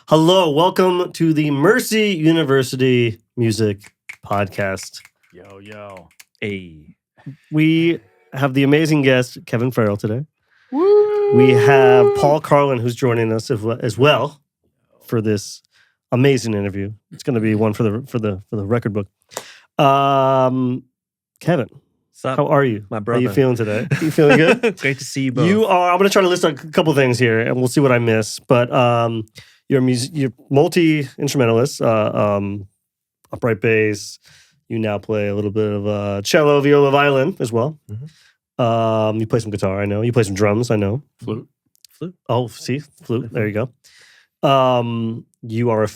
Hello, welcome to the Mercy University Music Podcast. Yo. Hey. We have the amazing guest, Kevin Farrell, today. Woo! We have Paul Carlin, who's joining us as well for this amazing interview. It's going to be one for the record book. Kevin, What's up, how are you? my brother? How you feeling today? You feeling good? Great to see you both. I'm going to try to list a couple things here, and we'll see what I miss. But you're multi-instrumentalist, upright bass. You now play a little bit of cello, viola, violin as well. Mm-hmm. You play some guitar, I know. You play some drums, I know. Flute. Oh, see? Flute. There you go. You are a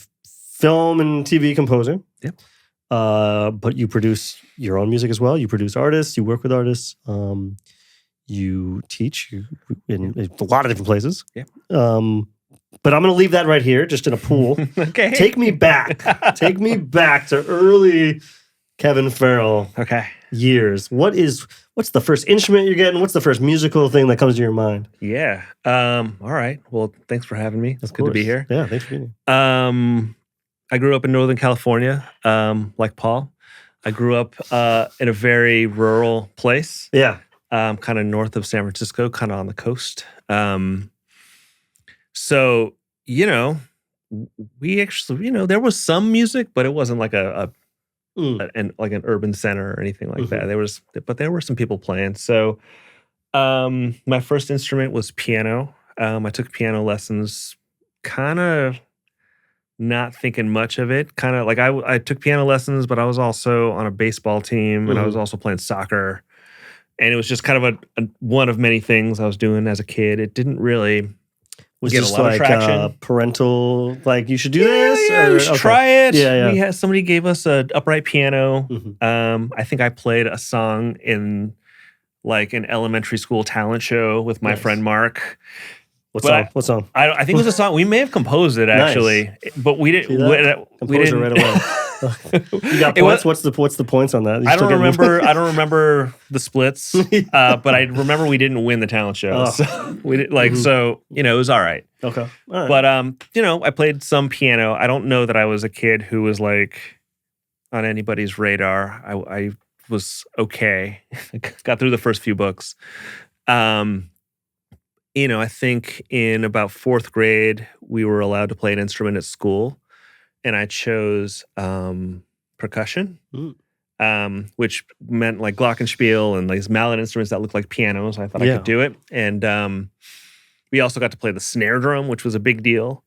film and TV composer. Yep. But you produce your own music as well. You produce artists. You work with artists. You teach in a lot of different places. Yep. But I'm going to leave that right here, just in a pool. Okay. Take me back. Take me back to early Kevin Farrell Okay. years. What's the first instrument you're getting? What's the first musical thing that comes to your mind? Yeah. All right. Well, thanks for having me. It's good to be here. Yeah, thanks for being here. I grew up in Northern California, like Paul. I grew up in a very rural place, Yeah. kind of north of San Francisco, kind of on the coast. So, we actually, there was some music, but it wasn't like an urban center or anything like that. There were some people playing. So, my first instrument was piano. I took piano lessons, kind of not thinking much of it. Kind of like I took piano lessons, but I was also on a baseball team and I was also playing soccer. And it was just kind of a one of many things I was doing as a kid. It didn't really Was get a this lot of traction. Parental, like you should do this? Yeah, you should Okay. try it. Yeah. Somebody gave us an upright piano. Mhm. I think I played a song in like an elementary school talent show with my Nice. friend Mark. What But song? What song? I think it was a song. We may have composed it actually, but we didn't. See that? We Composer didn't. right away. You got It points? was- What's the points on that? You I still don't getting- remember. I don't remember the splits, but I remember we didn't win the talent show. Oh. So we did like Mhm. so. It was all right. Okay. All right. But I played some piano. I don't know that I was a kid who was like on anybody's radar. I was okay. Got through the first few books. I think in about fourth grade we were allowed to play an instrument at school, and I chose percussion, which meant like glockenspiel and these mallet instruments that looked like pianos. I thought I Yeah. could do it, and we also got to play the snare drum, which was a big deal.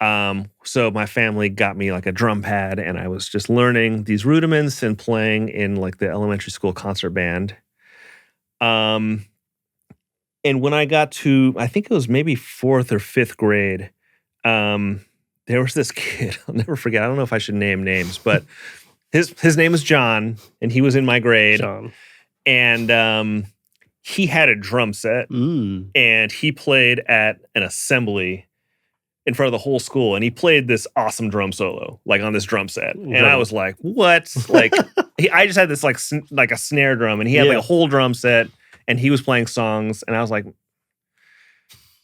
So my family got me like a drum pad, and I was just learning these rudiments and playing in like the elementary school concert band. And when I got to, I think it was maybe fourth or fifth grade, there was this kid. I'll never forget. I don't know if I should name names, but his name is John, and he was in my grade. Sean. And he had a drum set, and he played at an assembly in front of the whole school, and he played this awesome drum solo, like on this drum set. And I was like, "What?" Like, I just had this like a snare drum, and he had like a whole drum set, and he was playing songs, and I was like,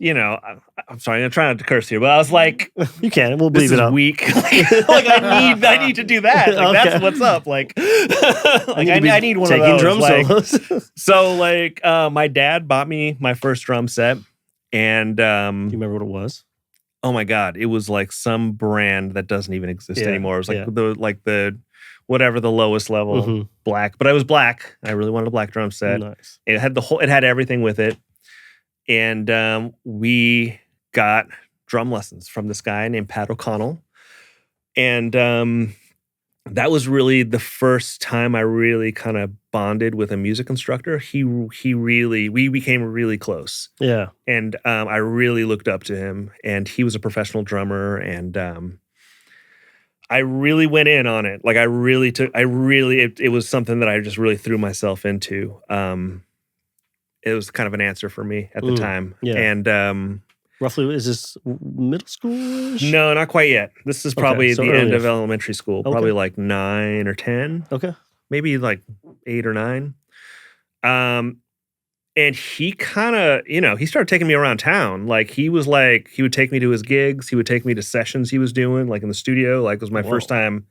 I'm sorry, I'm trying not to curse here, but I was like, You can. We'll "This bleep is it out. weak. Like I need to do that. Like Okay. that's what's up. Like, I need one of taking those. drum Like, solos. so like, my dad bought me my first drum set, and You remember what it was? oh my God, it was like some brand that doesn't even exist Yeah, anymore. It was like yeah. the whatever the lowest level Mhm. black, but I was black. I really wanted a black drum set. Nice. It had everything with it, and we got drum lessons from this guy named Pat O'Connell, and that was really the first time I really kind of bonded with a music instructor. We became really close. Yeah. And I really looked up to him, and he was a professional drummer, and I really went in on it. Like it was something that I just really threw myself into. It was kind of an answer for me at the time. yeah. And Roughly, is this middle school? no, not quite yet. This is probably so the end early. of elementary school, Okay. probably like 9 or 10. Okay. Maybe like 8 or 9. And he kind of, he started taking me around town. Like he would take me to his gigs. He would take me to sessions he was doing, like in the studio. Like it was my first time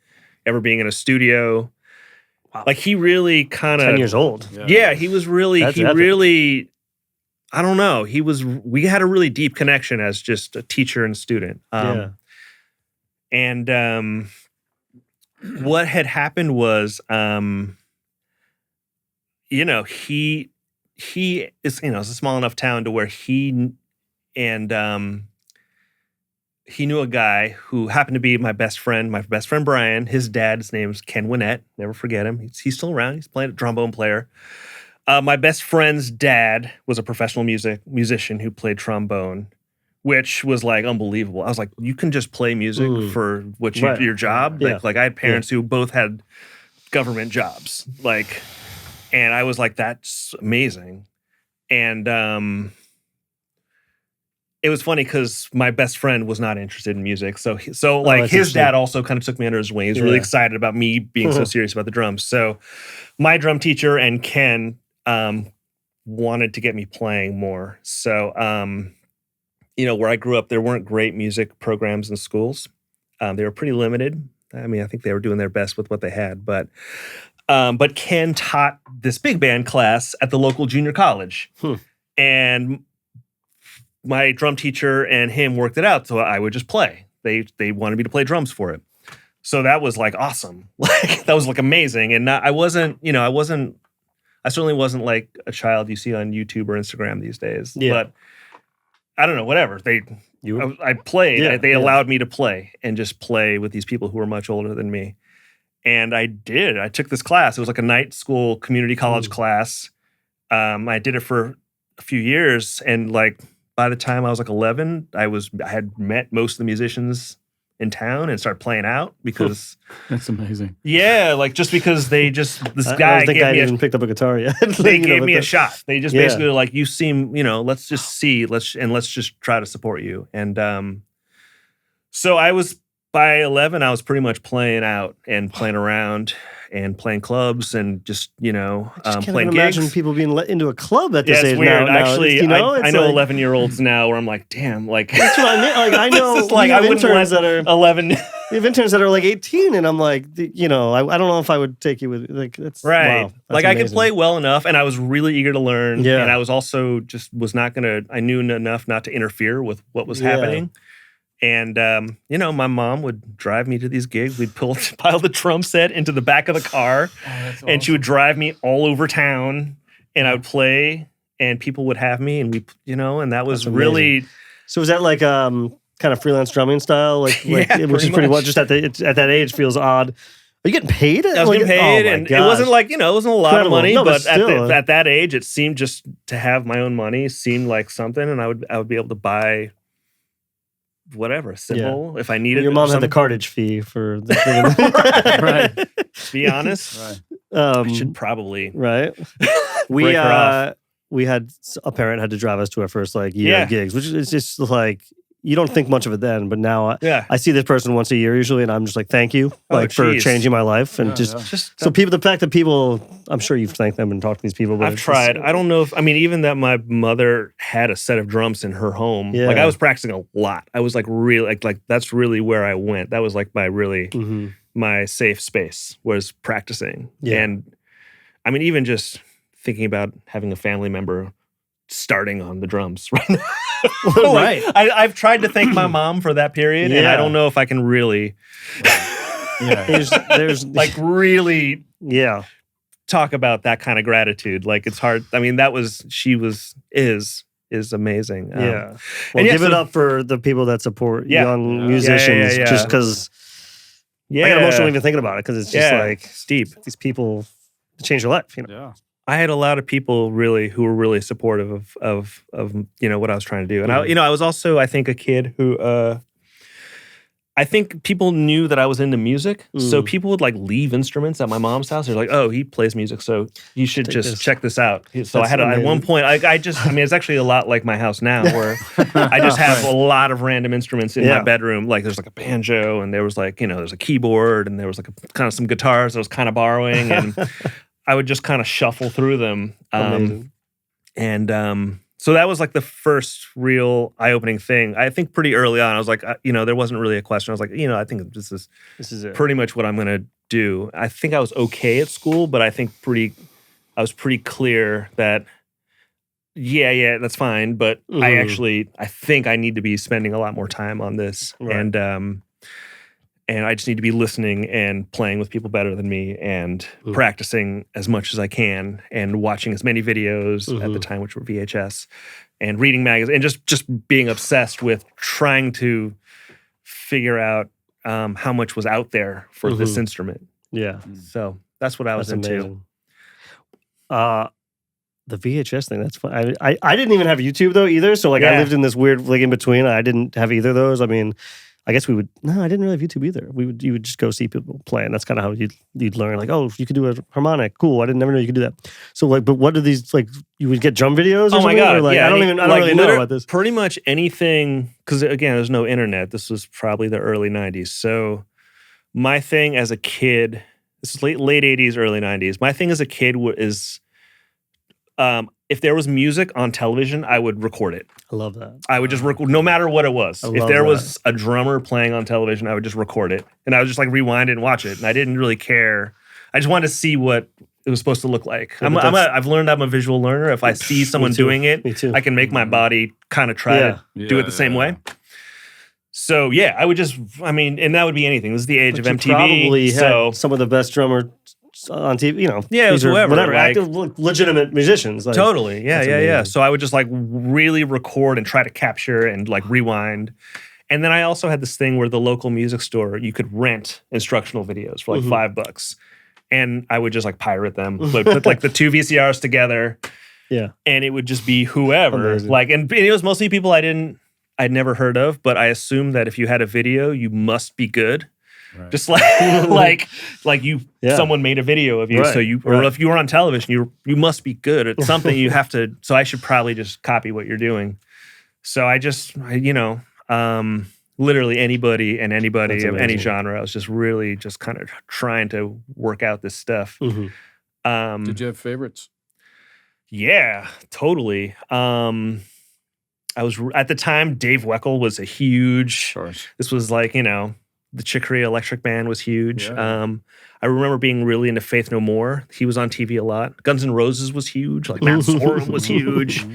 ever being in a studio. Wow. Like he really kind of 10 years old. Yeah, he was really, I don't know. We had a really deep connection as just a teacher and student. And what had happened was, he is, it's a small enough town to where he knew a guy who happened to be my best friend Brian. His dad's name's Ken Winnett. Never forget him. He's still around. He's playing a trombone player. My best friend's dad was a professional musician who played trombone, which was like unbelievable. I was like, you can just play music for your job. Yeah. Like I had parents who both had government jobs. Like, and I was like, that's amazing. And it was funny because my best friend was not interested in music. So his dad also kind of took me under his wing. He was really excited about me being so serious about the drums. So my drum teacher and Ken wanted to get me playing more. So, where I grew up, there weren't great music programs in schools. They were pretty limited. I mean, I think they were doing their best with what they had. But Ken taught this big band class at the local junior college. And my drum teacher and him worked it out, so I would just play. They wanted me to play drums for it. So that was like awesome. Like that was like amazing. And I certainly wasn't like a child you see on YouTube or Instagram these days. Yeah. But I don't know, whatever. I played. Yeah, they allowed me to play and just play with these people who were much older than me. And I did. I took this class. It was like a night school community college class. I did it for a few years, and like by the time I was like 11, I had met most of the musicians in town and started playing out because that's amazing. Yeah, like just because this guy didn't pick up a guitar yet. They gave me a shot. They just basically were like, you seem, let's just see, let's just try to support you. And so I was by 11, I was pretty much playing out and playing around and playing clubs and just, playing gigs. Imagine people being let into a club at this age. It's weird. Now. Actually, I know 11-year-olds now where I'm like, damn, like that's what I mean. Like I know like I have interns that are 11. We have interns that are like 18, and I'm like, I don't know if I would take you with like that's right. Wow, that's like amazing. I could play well enough, and I was really eager to learn. Yeah. And I was also I knew enough not to interfere with what was happening. And, my mom would drive me to these gigs. We'd pile the drum set into the back of the car, and she would drive me all over town, and I would play, and people would have me, and and that was really. So was that like kind of freelance drumming style, which is pretty much just at that age feels odd. Are you getting paid? I was getting paid, and it wasn't like it wasn't a lot of money, but at that age, it seemed just to have my own money seemed like something, and I would be able to buy. Whatever, simple. If I needed, your mom had the cartage fee for the thing. Right. To be honest, I should probably We had a parent had to drive us to our first year of gigs, which is just like you don't think much of it then, but now I see this person once a year usually, and I'm just like, thank you, for changing my life, and just so people. The fact that people, I'm sure you've thanked them and talked to these people. But I've tried. I don't know if even that my mother had a set of drums in her home. Yeah. Like I was practicing a lot. I was like really like that's really where I went. That was like my really my safe space was practicing. Yeah. And even just thinking about having a family member starting on the drums right now. Right. I've tried to thank my mom for that period, and I don't know if I can really there's like really talk about that kind of gratitude. Like it's hard. Is amazing. Well, give it up for the people that support young musicians just because I get emotional even thinking about it because it's just like steep. These people change your life, Yeah. I had a lot of people who were really supportive of what I was trying to do. And I was also, I think, a kid who I think people knew that I was into music. So people would leave instruments at my mom's house. They're like, oh, he plays music, so you should just check this out. So I had at one point, it's actually a lot like my house now where I just have a lot of random instruments in my bedroom. Like there's a banjo, and there was there's a keyboard, and there was kind of some guitars I was kind of borrowing, and I would just kind of shuffle through them. so that was like the first real eye-opening thing. I think pretty early on, I was like, there wasn't really a question. I was like, I think this is it. pretty much what I'm going to do. I think I was okay at school, but I think I was pretty clear that, yeah, that's fine. But I think I need to be spending a lot more time on this. Right. And I just need to be listening and playing with people better than me and practicing as much as I can and watching as many videos at the time, which were VHS, and reading magazines and just being obsessed with trying to figure out how much was out there for this instrument. Yeah. So that's what I was into. Amazing. The VHS thing, that's fun. I didn't even have YouTube though either. So I lived in this weird in between. I didn't have either of those. I mean, I guess I didn't really have YouTube either. You would just go see people play, and that's kind of how you'd learn. Like, oh, you could do a harmonic, cool. I didn't never know you could do that. So but what are these you would get drum videos? Or oh my god! Or I don't really know about this. Pretty much anything, because again, there's no internet. This was probably the early '90s. So my thing as a kid, this is late '80s, early '90s. My thing as a kid is, if there was music on television, I would record it. I love that. I would just record, no matter what it was. If there was a drummer playing on television, I would just record it. And I would just rewind it and watch it. And I didn't really care. I just wanted to see what it was supposed to look like. I've learned I'm a visual learner. If I see someone doing it, I can make my body kind of try to do it the same way. So I would just, and that would be anything. This is the age of MTV. Probably had some of the best drummers on TV, it was whoever, whatever, active, legitimate musicians. Totally, yeah. So I would just really record and try to capture and rewind. And then I also had this thing where the local music store, you could rent instructional videos for $5, and I would just pirate them, put the two VCRs together, and it would just be whoever. Amazing. And it was mostly people I'd never heard of, but I assumed that if you had a video, you must be good. Right. Just someone made a video of you, so if you were on television, you must be good at something. You have to. So I should probably just copy what you're doing. So literally anybody of any genre. I was just really just kind of trying to work out this stuff. Did you have favorites? Yeah, totally. I was at the time. Dave Weckl was a huge. This was the Chick Corea Electric Band was huge. Yeah. I remember being really into Faith No More. He was on TV a lot. Guns N' Roses was huge. Matt Sorum was huge.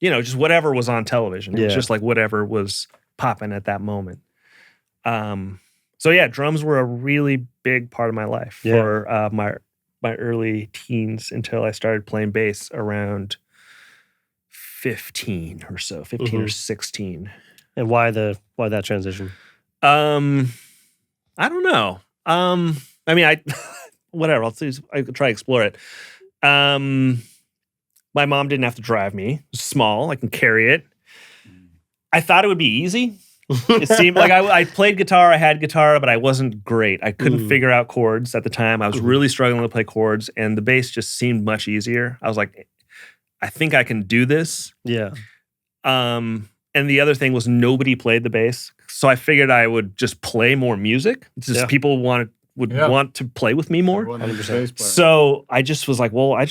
Just whatever was on television. It was just whatever was popping at that moment. Drums were a really big part of my life for my early teens until I started playing bass around 15 or 16. And why that transition? I don't know. Whatever. I could try to explore it. My mom didn't have to drive me. It was small. I can carry it. I thought it would be easy. It seemed like I played guitar. I had guitar, but I wasn't great. I couldn't figure out chords at the time. I was really struggling to play chords, and the bass just seemed much easier. I was like, I think I can do this. Yeah. And the other thing was nobody played the bass. So I figured I would just play more music. Just people would want to play with me more. 100%. So I just was like, well, I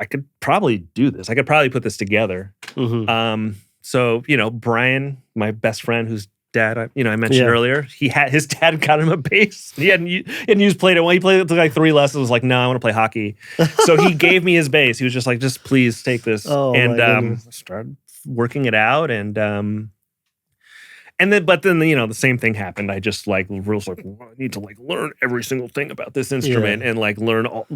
could probably do this. I could probably put this together. So, Brian, my best friend, whose dad, I mentioned earlier, his dad got him a bass. He hadn't played it. Well, he played it to 3 lessons. Was like, no, I want to play hockey. So he gave me his bass. He was just like, just please take this. Started working it out, and then the same thing happened. I just I need to learn every single thing about this instrument and learn all,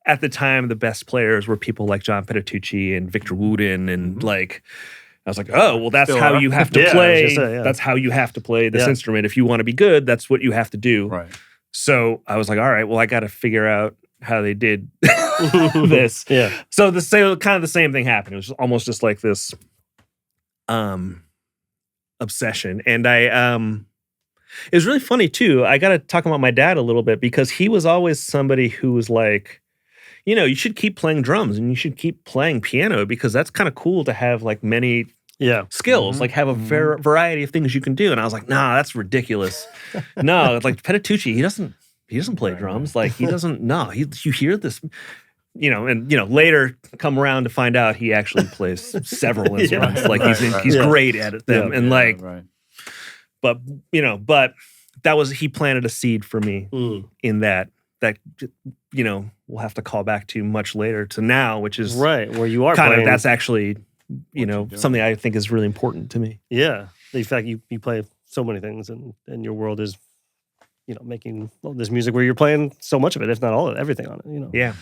at the time the best players were people like John Petitucci and Victor Wooten, and I was like, oh well, that's how you have to play. That's how you have to play this instrument if you want to be good. That's what you have to do. Right. So I was like, all right, well, I got to figure out how they did this. Yeah. So the same thing happened. It was almost just like this obsession. And it was really funny too. I got to talk about my dad a little bit, because he was always somebody who was like, you should keep playing drums and you should keep playing piano, because that's kind of cool to have many skills, have a variety of things you can do. And I was like, nah, that's ridiculous. No, Petitucci, he doesn't play drums. He doesn't. No, you hear this. later come around to find out he actually plays several instruments. Like he's great at them, and but he planted a seed for me in that we'll have to call back to much later to now, which is right where you are kind playing. of that's actually something I think is really important to me. Yeah, in fact, you play so many things, and your world is making this music where you're playing so much of it, if not all of it, everything on it. Yeah.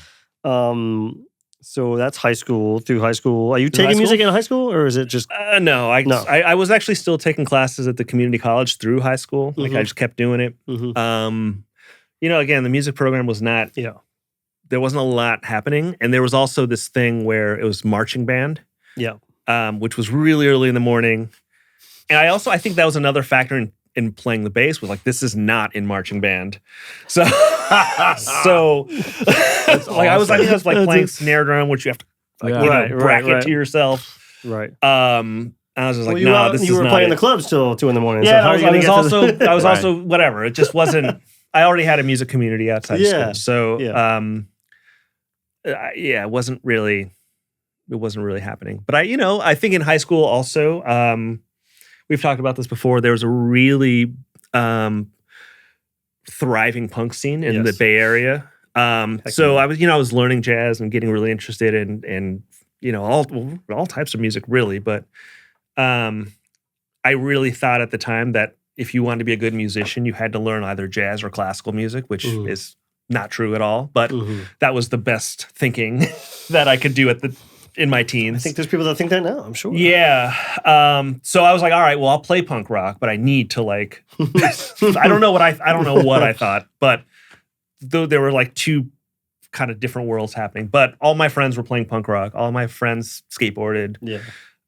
So that's high school. Through high school, are you taking music in high school, or is it just? No, I was actually still taking classes at the community college through high school. Like I just kept doing it. Again, the music program was not. There wasn't a lot happening, and there was also this thing where it was marching band. Which was really early in the morning, and I think that was another factor in playing the bass, was like, this is not in marching band. So like I was playing snare drum, which you have to bracket to yourself. Right. I was just like, no, this is not. You were playing the clubs till 2 a.m. Yeah, so I was also whatever. It just wasn't. I already had a music community outside of school, so it wasn't really happening. But I think in high school also. We've talked about this before. There was a really thriving punk scene in the Bay Area. So I was learning jazz and getting really interested in all types of music, really. But I really thought at the time that if you wanted to be a good musician, you had to learn either jazz or classical music, which is not true at all. But that was the best thinking that I could do in my teens. I think there's people that think that now, I'm sure. Yeah. So I was like, all right, well, I'll play punk rock, but I need to I don't know what I thought, but though there were like two kind of different worlds happening, but all my friends were playing punk rock. All my friends skateboarded. Yeah.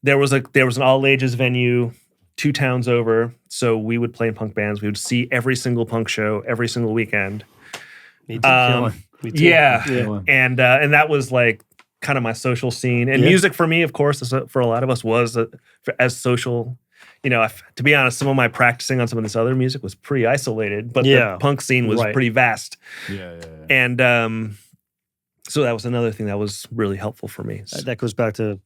There was an all ages venue 2 towns over. So we would play in punk bands. We would see every single punk show every single weekend. Me too. Me too. Yeah. And that was like kind of my social scene, and music for me, of course, for a lot of us was as social. To be honest, some of my practicing on some of this other music was pretty isolated, but the punk scene was pretty vast. And so that was another thing that was really helpful for me. That goes back to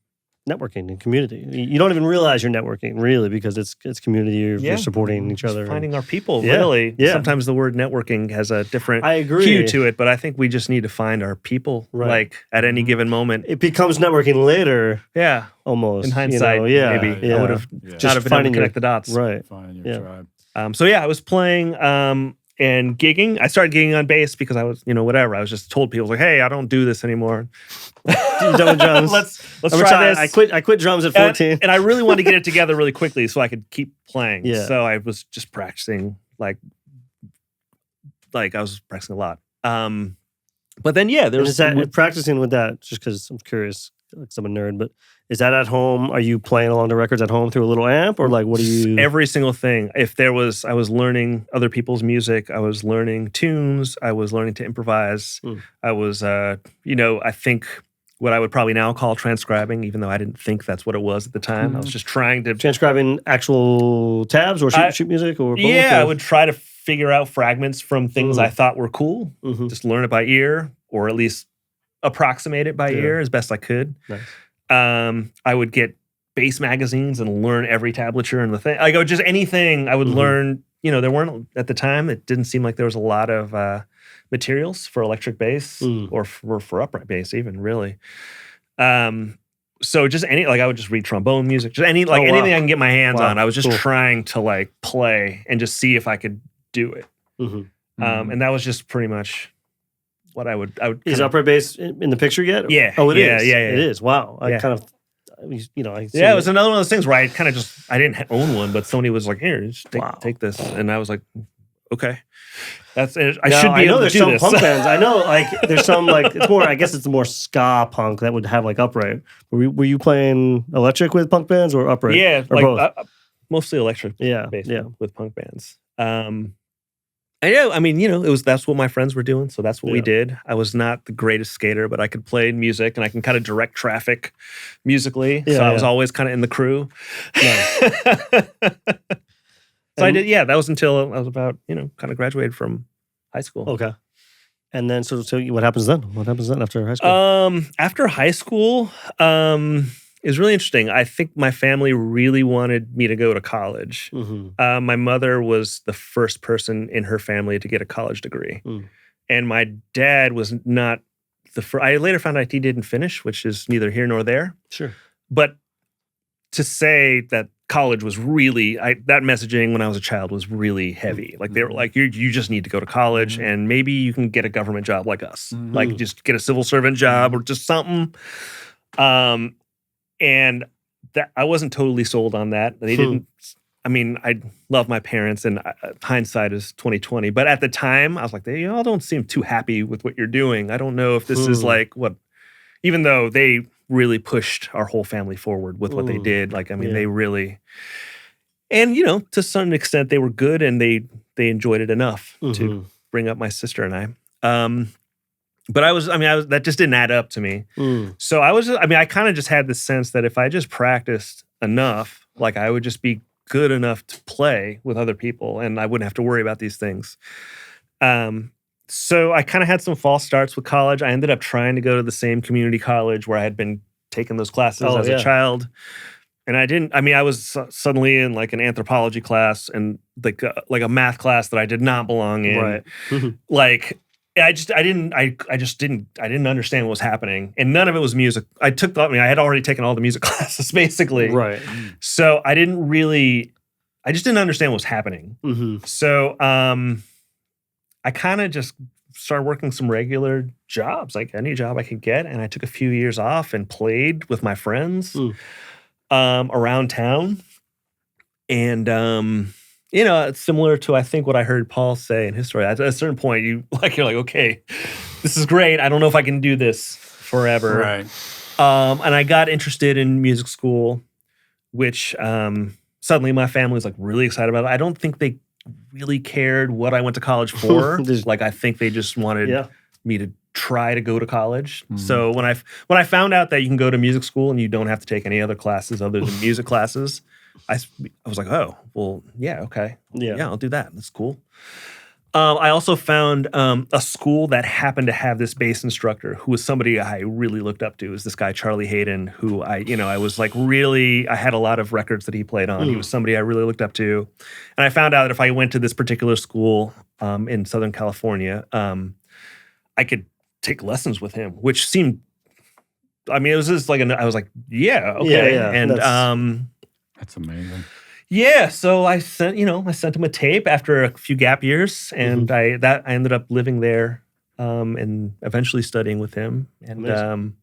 networking and community. You don't even realize you're networking, really, because it's community. You're supporting each other. Finding our people, really. Yeah. Sometimes the word networking has a different hue to it, but I think we just need to find our people, like, at any given moment. It becomes networking later. Yeah. Almost. In hindsight, maybe. Yeah. I would have not have been able to connect the dots. Right. Finding your tribe. So, I was playing and gigging. I started gigging on bass because I was, whatever. I was just told people, like, hey, I don't do this anymore. You done with drums? Let's try this. I quit drums at 14. And I really wanted to get it together really quickly so I could keep playing. Yeah. So I was just practicing like I was practicing a lot. But then there was practicing with that, just because I'm curious, because I'm a nerd, but is that at home? Are you playing along the records at home through a little amp, or like what do you? Every single thing. I was learning other people's music. I was learning tunes. I was learning to improvise. I was, I think what I would probably now call transcribing, even though I didn't think that's what it was at the time. I was just trying to transcribing actual tabs or sheet music or both. I would try to figure out fragments from things I thought were cool. Just learn it by ear, or at least approximate it by ear as best I could. Nice. I would get bass magazines and learn every tablature and the thing. I go just anything I would learn. There weren't at the time. It didn't seem like there was a lot of materials for electric bass or for upright bass, even really. So just I would just read trombone music, just anything I can get my hands on. I was just trying to play and just see if I could do it. And that was just pretty much what I would. Is upright bass in the picture yet? Yeah. Oh, it is. Yeah. It is. Wow. I kind of. It was another one of those things where I kind of I didn't own one, but somebody was like, "Here, just take this," and I was like, "Okay, that's it. I should be able to do this." There's some punk bands. I know, there's some it's more. I guess it's more ska punk that would have upright. Were you playing electric with punk bands or upright? Yeah, or both? Mostly electric. Yeah, with punk bands. That's what my friends were doing, so that's what we did. I was not the greatest skater, but I could play music and I can kind of direct traffic musically. So I was always kind of in the crew. So I did, that was until I was about, kind of graduated from high school. Okay. And then, so what happens then? What happens then after high school? After high school, it was really interesting. I think my family really wanted me to go to college. Mm-hmm. My mother was the first person in her family to get a college degree. And my dad was not the first. I later found out he didn't finish, which is neither here nor there. Sure. But to say that college was really, that messaging when I was a child was really heavy. Like they were like, you just need to go to college and maybe you can get a government job like us. Like just get a civil servant job or just something. And that I wasn't totally sold on that. They didn't, I mean, I love my parents and hindsight is 2020. But at the time, I was like, they all don't seem too happy with what you're doing. I don't know if this is like what, even though they really pushed our whole family forward with what they did. Like, I mean, they really, and you know, to some extent they were good and they enjoyed it enough to bring up my sister and I. But that just didn't add up to me. So I kind of just had the sense that if I just practiced enough, like I would just be good enough to play with other people and I wouldn't have to worry about these things. So I kind of had some false starts with college. I ended up trying to go to the same community college where I had been taking those classes as a child. And I didn't, I was suddenly in like an anthropology class and like a math class that I did not belong in. Right. Like, I didn't understand what was happening. And none of it was music. I had already taken all the music classes basically. Right. So I just didn't understand what was happening. So I kind of just started working some regular jobs, like any job I could get. And I took a few years off and played with my friends around town. And, you know, it's similar to, I think, what I heard Paul say in his story. At a certain point, you're like, okay, this is great. I don't know if I can do this forever. Right. And I got interested in music school, which suddenly my family was like really excited about it. I don't think they really cared what I went to college for. Like, I think they just wanted me to try to go to college. So when I found out that you can go to music school and you don't have to take any other classes other than music classes, I was like, oh, well, yeah, okay. Yeah, I'll do that. That's cool. I also found a school that happened to have this bass instructor who was somebody I really looked up to. It was this guy, Charlie Hayden, who I was like I had a lot of records that he played on. He was somebody I really looked up to. And I found out that if I went to this particular school in Southern California, I could take lessons with him, which seemed, it was just like, I was like, yeah, okay. Yeah. And that's amazing. Yeah, so I sent him a tape after a few gap years, and I ended up living there and eventually studying with him. And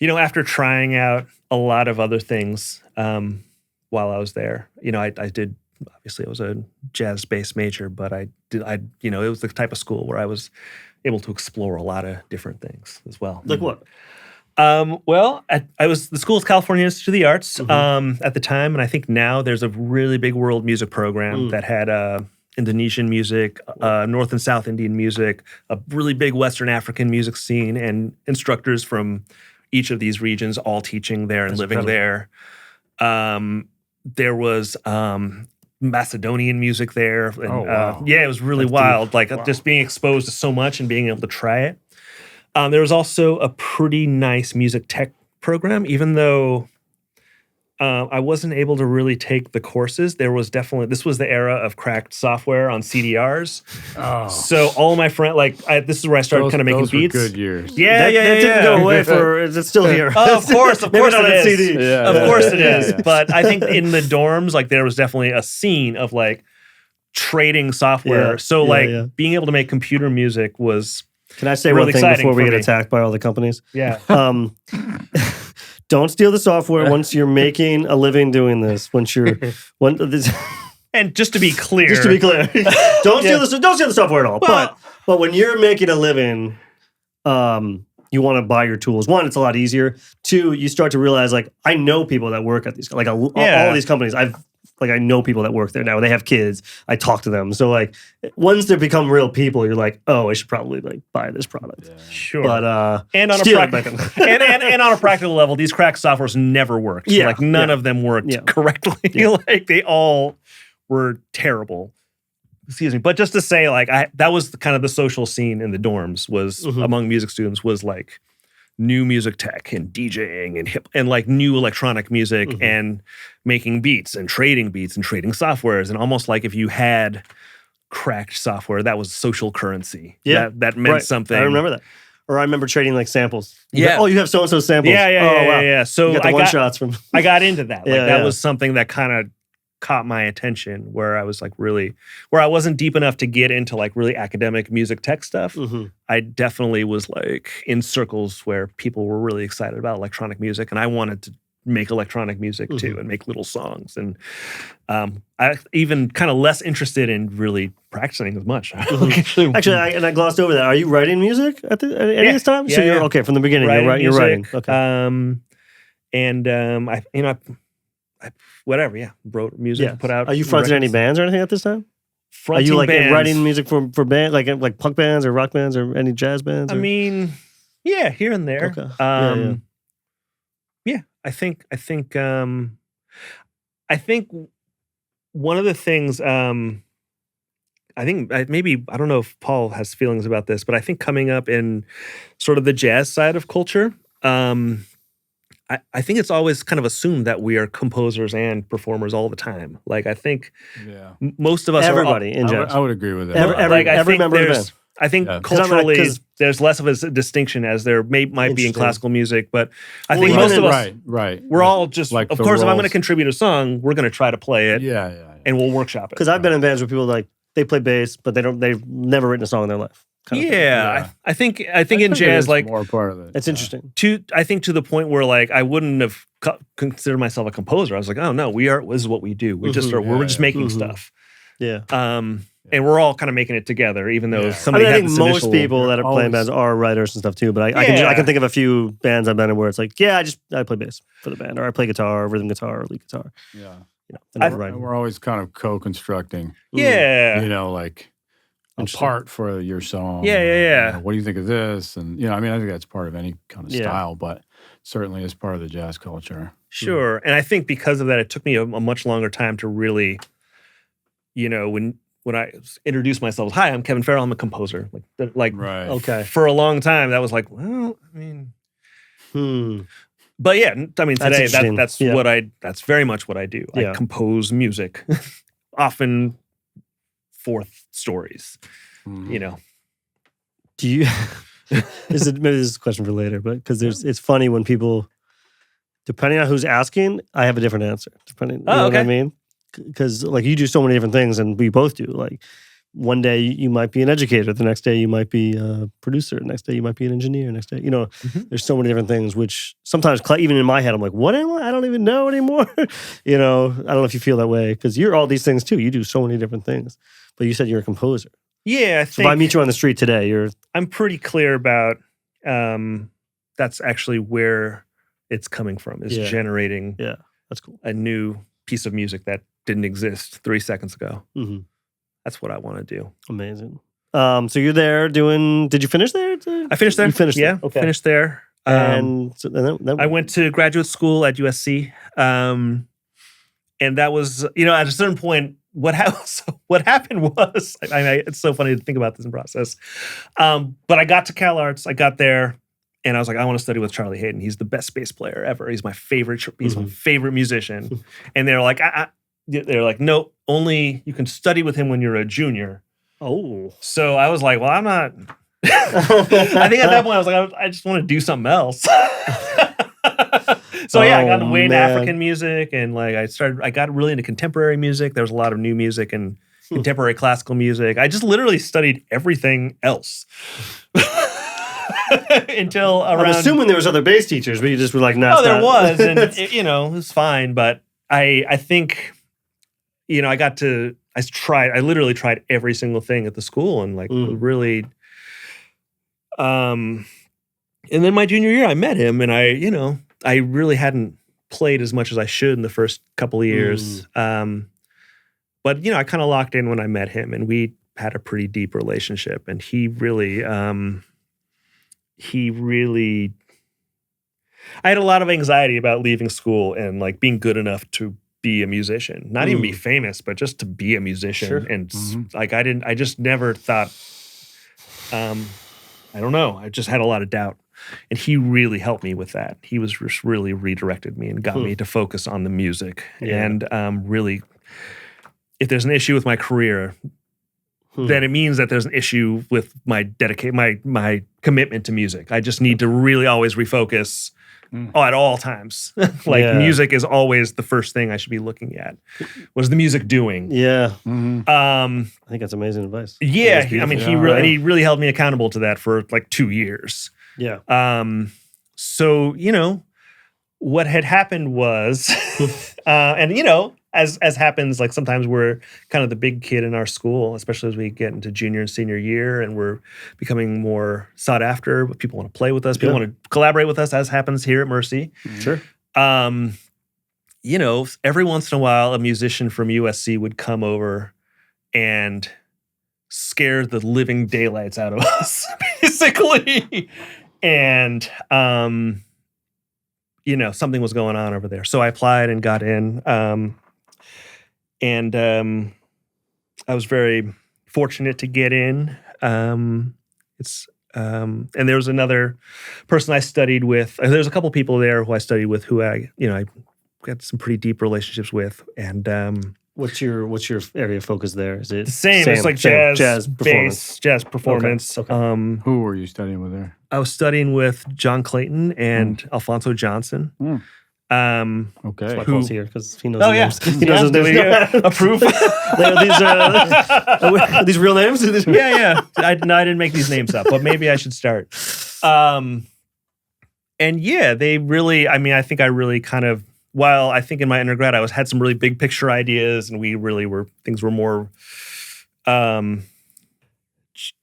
after trying out a lot of other things while I was there, I did. Obviously, I was a jazz bass major, but it was the type of school where I was able to explore a lot of different things as well. Like what? The school is California Institute of the Arts at the time, and I think now there's a really big world music program that had Indonesian music, North and South Indian music, a really big Western African music scene, and instructors from each of these regions all teaching there and living there. There was Macedonian music there. And, wow. It was really wild. Just being exposed to so much and being able to try it. There was also a pretty nice music tech program, even though I wasn't able to really take the courses. This was the era of cracked software on CDRs. Oh. So all of my friends, this is where I started kind of making beats. Those were good years. Yeah, that didn't go away it's still here. Oh, of course it is. CD. Yeah, of course it is. But I think in the dorms, there was definitely a scene of trading software. Being able to make computer music was. Can I say really one thing before we get me. attacked by all the companies? Yeah. Don't steal the software once you're making a living doing this. And just to be clear, don't steal the software at all. Well, but when you're making a living, you want to buy your tools. One, it's a lot easier. Two, you start to realize I know people that work at these all these companies. I know people that work there now. They have kids. I talk to them. So once they become real people, you're like, oh, I should probably buy this product. Yeah. Sure. But and on a practical level, these cracked softwares never worked. Yeah. None of them worked correctly. Yeah. They all were terrible. excuse me. But just to say, like, that was kind of the social scene in the dorms was among music students was like new music tech and DJing and hip and like new electronic music and making beats and trading softwares. And almost like if you had cracked software, that was social currency. Yeah. That meant something. I remember that. Or I remember trading like samples. Yeah. Oh, you have so-and-so samples. Yeah. So you got the one-shots from... I got into that. Like that was something that kind of caught my attention where I was like really, where I wasn't deep enough to get into like really academic music tech stuff. I definitely was like in circles where people were really excited about electronic music and I wanted to make electronic music too and make little songs. And I even kind of less interested in really practicing as much. Actually, I glossed over that. Are you writing music at any of this time? So you're okay from the beginning. You're writing. Okay. I whatever, wrote music, put out. Are you fronting any bands or anything at this time? Fronting Are you like bands. writing music for band like punk bands or rock bands or any jazz bands? I mean, yeah, here and there. Okay. I think one of the things I think maybe I don't know if Paul has feelings about this, but I think coming up in sort of the jazz side of culture, I think it's always kind of assumed that we are composers and performers all the time. Like I think most of us everybody in jazz. I would agree with that. Every member of the band. I think culturally there's less of a distinction as there might be in classical music, but I think most of us, we're all just, like, of course, if I'm going to contribute a song, we're going to try to play it and we'll workshop it. Because I've been in bands where people like, they play bass, but they've never written a song in their life. I think in jazz, like more part of it. It's interesting. I think to the point where like I wouldn't have considered myself a composer. I was like, oh no, this is what we do. We just we're just making stuff. Yeah. And we're all kind of making it together, even though somebody. I think most people that are playing bands are writers and stuff too. But I can think of a few bands I've been in where it's like, I play bass for the band, or I play guitar, or rhythm guitar, or lead guitar. Yeah. We're always kind of co-constructing. Yeah. Like a part for your song. Yeah. What do you think of this? And I think that's part of any kind of style, but certainly is part of the jazz culture. Sure. And I think because of that, it took me a much longer time to really, when I introduced myself, hi, I'm Kevin Farrell, I'm a composer. Okay. For a long time, that was like, well, I mean, But yeah, I mean, today that's very much what I do. I compose music, often fourth stories. Do you? Maybe this is a question for later, but because it's funny when people, depending on who's asking, I have a different answer. You know what I mean? Because like you do so many different things, and we both do. Like one day you might be an educator, the next day you might be a producer, the next day you might be an engineer, next day there's so many different things. Which sometimes even in my head, I'm like, what am I? I don't even know anymore. I don't know if you feel that way because you're all these things too. You do so many different things, but you said you're a composer. Yeah, so if I meet you on the street today, I'm pretty clear about that's actually where it's coming from. Is generating. Yeah, that's cool. A new piece of music that didn't exist 3 seconds ago. That's what I want to do. Amazing. So you're there doing. Did you finish there? I finished there. You finished there. Okay. Finished there. And then I went to graduate school at USC. And that was, at a certain point, what happened was, it's so funny to think about this in process. But I got to Cal Arts. I got there, and I was like, I want to study with Charlie Hayden. He's the best bass player ever. He's my favorite. He's my favorite musician. And they're like, no, only you can study with him when you're a junior. Oh. So I was like, well, I'm not. I think at that point I was like, I just want to do something else. So I got way into African music, and like I got really into contemporary music. There was a lot of new music and contemporary classical music. I just literally studied everything else. Until around. I'm assuming there was other bass teachers, but you just were like, no. Oh, there was, and it was fine. But I think, I literally tried every single thing at the school, and like really. And then my junior year, I met him, and I really hadn't played as much as I should in the first couple of years. But I kind of locked in when I met him, and we had a pretty deep relationship, and he really. I had a lot of anxiety about leaving school and like being good enough to be a musician, not even be famous, but just to be a musician. Sure. And like, I just never thought, I don't know. I just had a lot of doubt. And he really helped me with that. He was just really redirected me and got me to focus on the music. Yeah. And really, if there's an issue with my career, then it means that there's an issue with my my commitment to music. I just need to really always refocus at all times. Music is always the first thing I should be looking at. What is the music doing? Yeah. I think that's amazing advice. Yeah. I mean, he really held me accountable to that for like 2 years. Yeah. So, what had happened was, and as happens, like sometimes we're kind of the big kid in our school, especially as we get into junior and senior year, and we're becoming more sought after. People want to play with us. People want to collaborate with us, as happens here at Mercy. Sure. Every once in a while, a musician from USC would come over and scare the living daylights out of us, basically. And, something was going on over there. So I applied and got in. And I was very fortunate to get in. And there was another person I studied with. There's a couple people there who I studied with who I got some pretty deep relationships with. And what's your area of focus there? Is it the same? It's like jazz performance, jazz performance. Okay. Who were you studying with there? I was studying with John Clayton and Alfonso Johnson. Okay. That's why Paul's here, because he knows his names. He knows his names. Approve. Are these real names? Yeah. I didn't make these names up, but maybe I should start. And yeah, they really, I think I really kind of, while I think in my undergrad I had some really big picture ideas, and we really things were more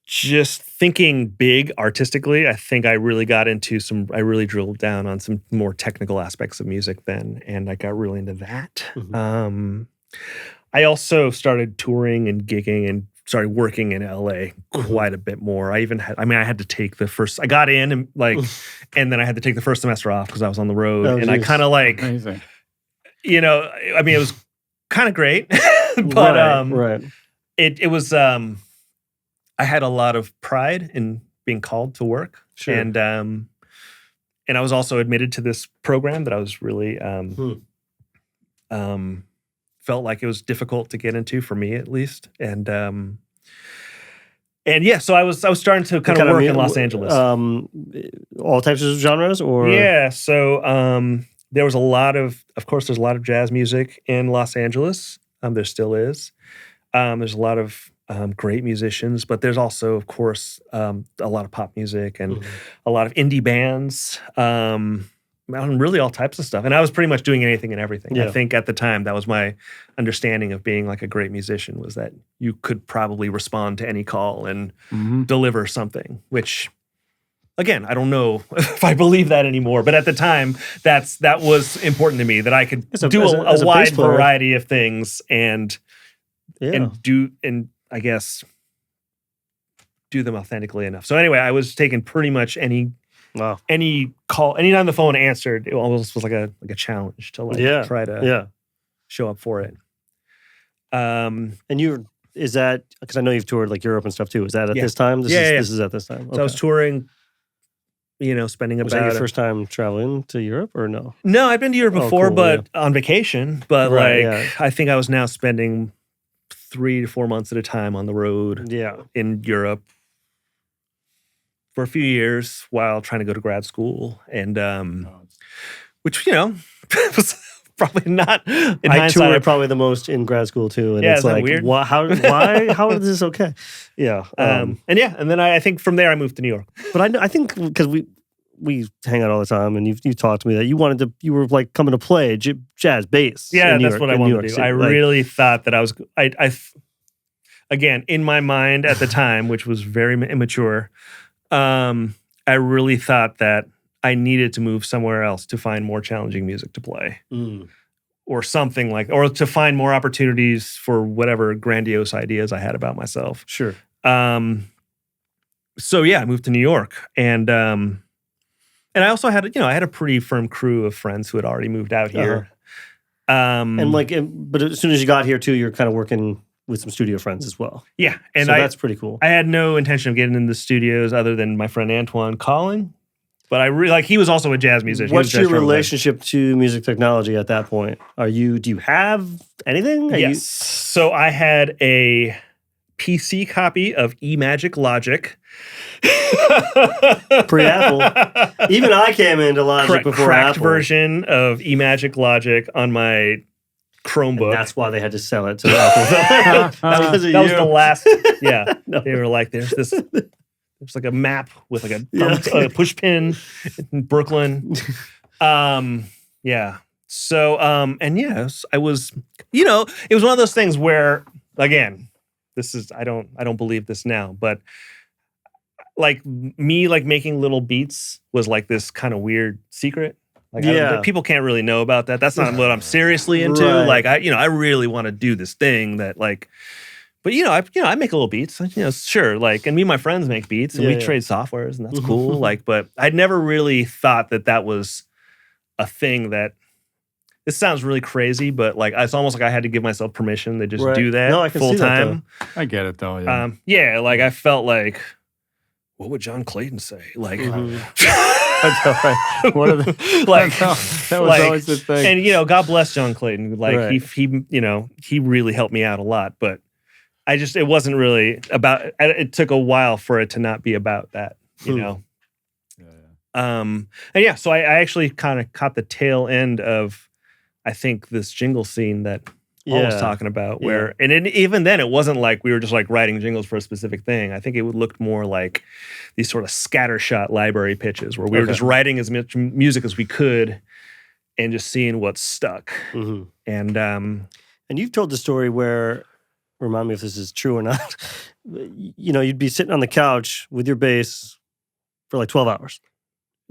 just thinking big artistically. I think I really I really drilled down on some more technical aspects of music then, and I got really into that. I also started touring and gigging and started working in LA quite a bit more. I had to take I got in and and then I had to take the first semester off because I was on the road. I kind of Amazing. It was kind of great, but right. It was, I had a lot of pride in being called to work. Sure. And I was also admitted to this program that I was really, felt like it was difficult to get into, for me at least. And yeah, so I was starting to kind of work in Los Angeles. All types of genres, or yeah. So there was a lot of course, there's a lot of jazz music in Los Angeles. There still is. There's a lot of great musicians, but there's also, of course, a lot of pop music and a lot of indie bands. Really all types of stuff. And I was pretty much doing anything and everything. Yeah. I think at the time, that was my understanding of being like a great musician, was that you could probably respond to any call and deliver something, which, again, I don't know if I believe that anymore. But at the time, that was important to me, that I could do a wide variety of things and I guess do them authentically enough. So anyway, I was taking pretty much any call, anytime the phone answered, it almost was like a challenge to try to show up for it. And is that, because I know you've toured like Europe and stuff too, is that at this time? This is at this time. Okay. So I was touring, spending was that your first time traveling to Europe, or no? No, I've been to Europe before, but on vacation. But I think I was now spending 3 to 4 months at a time on the road in Europe for a few years while trying to go to grad school. And which, was probably not, in I hindsight. toured probably the most in grad school too. And it's like, weird? How is this okay? Yeah. And then I think from there I moved to New York. But I think because we hang out all the time, and you talked to me that you were like coming to play jazz bass. Yeah, that's what I wanted to do. I really thought that I was, again, in my mind at the time, which was very immature, I really thought that I needed to move somewhere else to find more challenging music to play. Or something or to find more opportunities for whatever grandiose ideas I had about myself. Sure. So yeah, I moved to New York, and I also had, I had a pretty firm crew of friends who had already moved out here. And but as soon as you got here too, you're kind of working with some studio friends as well. Yeah, and so that's pretty cool. I had no intention of getting into the studios other than my friend Antoine calling. But I really he was also a jazz musician. What's your relationship to music technology at that point? Do you have anything? Yes. So I had a PC copy of eMagic Logic. Pre-Apple. Even I came into Logic before cracked Apple. version of eMagic Logic on my Chromebook. And that's why they had to sell it to Apple. that was the last. Yeah, they were like, there's like a map with like a push pin in Brooklyn. Yeah. So and yes, I was. It was one of those things where again, this is I don't believe this now, but like me making little beats was like this kind of weird secret. Like people can't really know about that. That's not what I'm seriously into. Right. Like I really want to do this thing that like, but I make little beats. Sure. Like, and me and my friends make beats, and we trade softwares, and that's cool. Like, but I'd never really thought that was a thing that. This sounds really crazy, but like it's almost like I had to give myself permission to just do that I can full see that, time. I get it though. Yeah. Like I felt like, what would John Clayton say? Like, that's all right. What are the like that was always the thing. And God bless John Clayton. Like Right. he really helped me out a lot. But it wasn't really about. It took a while for it to not be about that. Yeah. And yeah, so I actually kind of caught the tail end of. I think this jingle scene that Paul was talking about, where and even then it wasn't like we were just like writing jingles for a specific thing. I think it looked more like these sort of scattershot library pitches where we were just writing as much music as we could and just seeing what stuck. Mm-hmm. And you've told the story where, remind me if this is true or not. You'd be sitting on the couch with your bass for like 12 hours,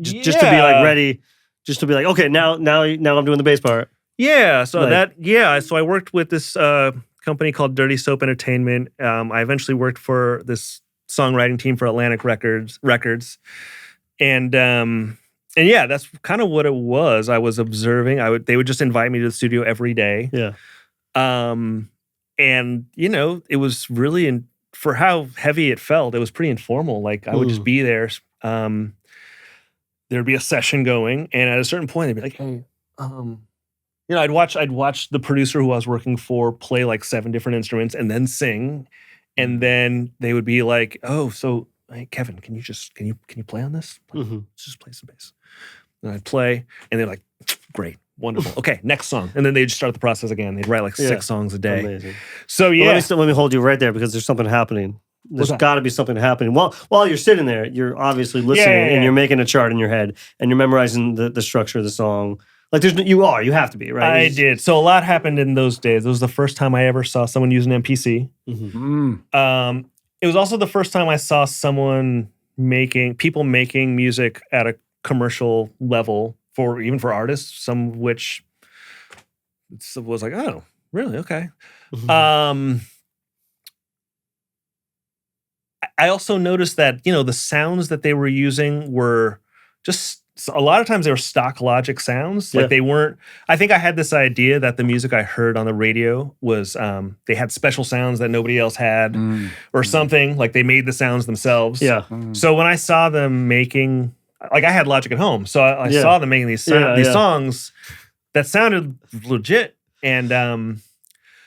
just to be like ready, just to be like, okay, now I'm doing the bass part. Yeah, so so I worked with this company called Dirty Soap Entertainment. I eventually worked for this songwriting team for Atlantic Records, and yeah, that's kind of what it was. I was observing. They would just invite me to the studio every day. Yeah, and it was really for how heavy it felt. It was pretty informal. Like I would just be there. There'd be a session going, and at a certain point, they'd be like, "Hey." I'd watch the producer who I was working for play like 7 different instruments and then sing, and then they would be like, "Oh, so hey, Kevin, can you play on this? Just play some bass." And I'd play, and they're like, "Great, wonderful, okay, next song." And then they'd start the process again. They'd write like 6 songs a day. Amazing. So well, let me hold you right there because there's something happening. There's got to be something happening. While you're sitting there, you're obviously listening and you're making a chart in your head and you're memorizing the structure of the song. Like you have to be, right? I did. So a lot happened in those days. It was the first time I ever saw someone use an MPC. Mm-hmm. It was also the first time I saw people making music at a commercial level even for artists, some of which was like, oh, really? Okay. Mm-hmm. I also noticed that, the sounds that they were using were just a lot of times they were stock Logic sounds. Like they weren't, I think I had this idea that the music I heard on the radio was, they had special sounds that nobody else had or something. Like they made the sounds themselves. Yeah. So when I saw them making, like I had Logic at home. So I saw them making these songs that sounded legit. And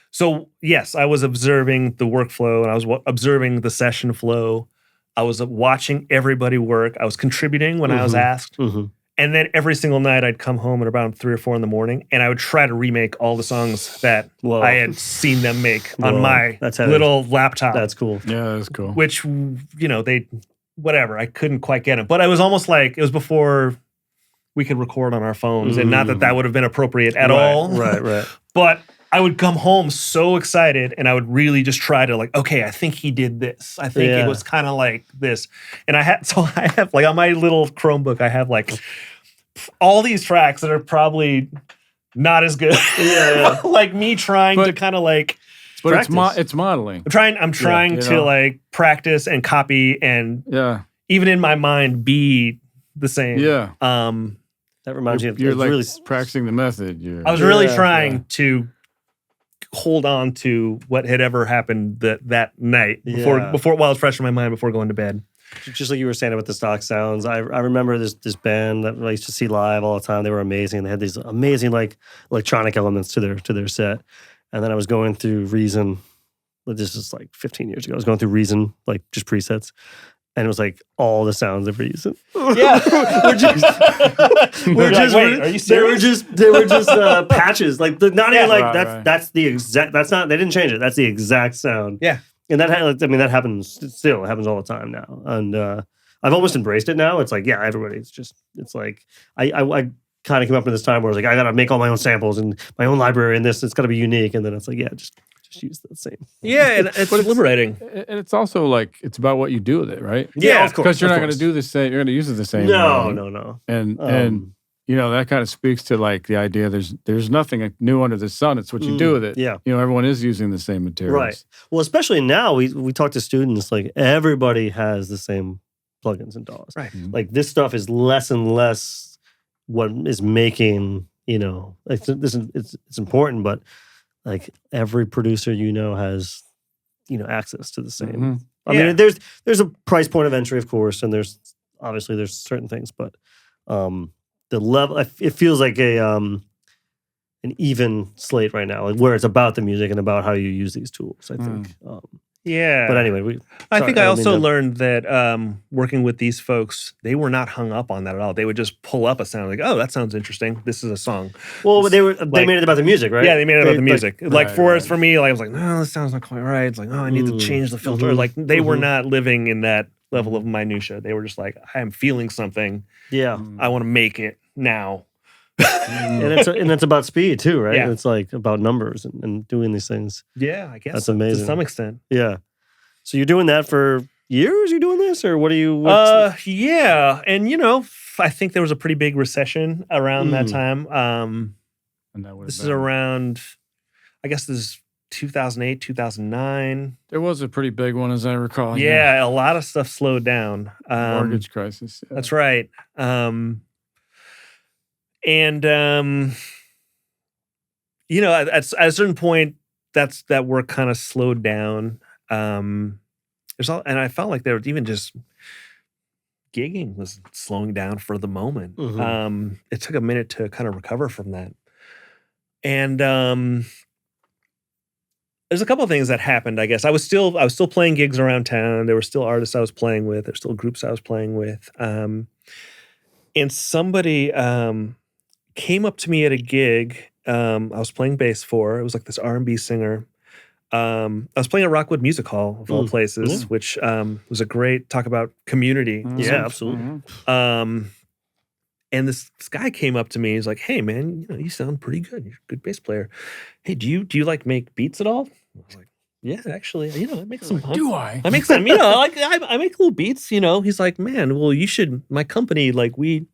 so yes, I was observing the workflow and I was observing the session flow. I was watching everybody work. I was contributing when I was asked. Mm-hmm. And then every single night I'd come home at about 3 or 4 in the morning and I would try to remake all the songs that I had seen them make on my little laptop. That's cool. Yeah, that's cool. Which, I couldn't quite get it. But it was almost like it was before we could record on our phones and not that would have been appropriate at all. Right. But I would come home so excited and I would really just try to like, okay, I think he did this. I think it was kind of like this. And I have like on my little Chromebook, I have like all these tracks that are probably not as good. Yeah. Like me trying to kind of like but it's modeling. I'm trying to like practice and copy and even in my mind be the same. Yeah. That reminds me of you're like really practicing the method. I was really trying to hold on to what had ever happened that night before while it's fresh in my mind before going to bed. Just like you were saying about the stock sounds, I remember this band that I used to see live all the time. They were amazing. They had these amazing like electronic elements to their set. And then I was going through Reason. This is like 15 years ago. I was going through Reason, like just presets. And it was like all the sounds of Reason. Yeah. Wait, are you serious? They were just patches. Like not even like that's the exact, that's not, they didn't change it. That's the exact sound. Yeah. And that happens still. It happens all the time now. And I've almost embraced it now. It's like, yeah, everybody. It's like I kind of came up in this time where I was like, I gotta make all my own samples and my own library and this. It's gotta be unique. And then it's like, yeah, just use the same. Yeah, and it's liberating. And it's also like it's about what you do with it, right? Yeah, of course. Because you're not going to do the same. You're going to use it the same. No. And you know that kind of speaks to like the idea. There's nothing new under the sun. It's what you do with it. Yeah. You know, everyone is using the same materials. Right. Well, especially now, we talk to students, like everybody has the same plugins and DAWs. Right. Mm-hmm. Like this stuff is less and less what is making, it's important, but like every producer has, access to the same. Mm-hmm. I mean, there's a price point of entry, of course, and there's certain things, but the level, it feels like an even slate right now, like where it's about the music and about how you use these tools, I think. Yeah. But anyway, I also learned that working with these folks, they were not hung up on that at all. They would just pull up a sound like, oh, that sounds interesting. This is a song. Well, they made it about the music, right? Yeah, they made it about the music. For me, I was like, no, this sounds not quite right. It's like, oh, I need to change the filter. Mm-hmm. Like they were not living in that level of minutia. They were just like, I am feeling something. Yeah. I want to make it now. and it's about speed too, right? Yeah. It's like about numbers and doing these things. Yeah, I guess that's amazing to some extent. Yeah. So you're doing that for years? You're doing this, or what are you? Yeah, and I think there was a pretty big recession around that time. And this is around, I guess this is 2008, 2009. There was a pretty big one, as I recall. Yeah, a lot of stuff slowed down. Mortgage crisis. Yeah. That's right. And at a certain point, that work kind of slowed down. And I felt like there was even just gigging was slowing down for the moment. Mm-hmm. It took a minute to kind of recover from that. And there's a couple of things that happened, I guess. I was still playing gigs around town. There were still artists I was playing with. There's still groups I was playing with. And somebody came up to me at a gig I was playing bass for. It was like this R&B singer. I was playing at Rockwood Music Hall, of all places, which was a great talk about community. Yeah, absolutely. And this guy came up to me. He's like, "Hey, man, you sound pretty good. You're a good bass player. Hey, do you like make beats at all?" I was like, "Yeah, actually, I make some. Do I? I make some. I make little beats. He's like, "Man, well, you should. My company, like we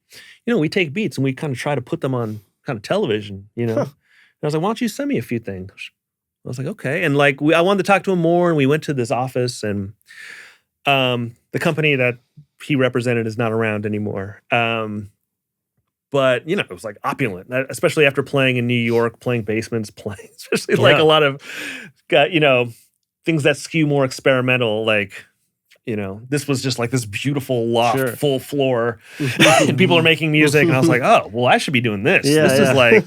take beats and we kind of try to put them on kind of television. And I was like, "Why don't you send me a few things?" I was like, "Okay." And like I wanted to talk to him more, and we went to this office, and the company that he represented is not around anymore. But it was like opulent, especially after playing in New York, playing basements, especially like a lot of, things that skew more experimental. Like, this was just like this beautiful loft, full floor, and people are making music. And I was like, oh, well, I should be doing this. This is like,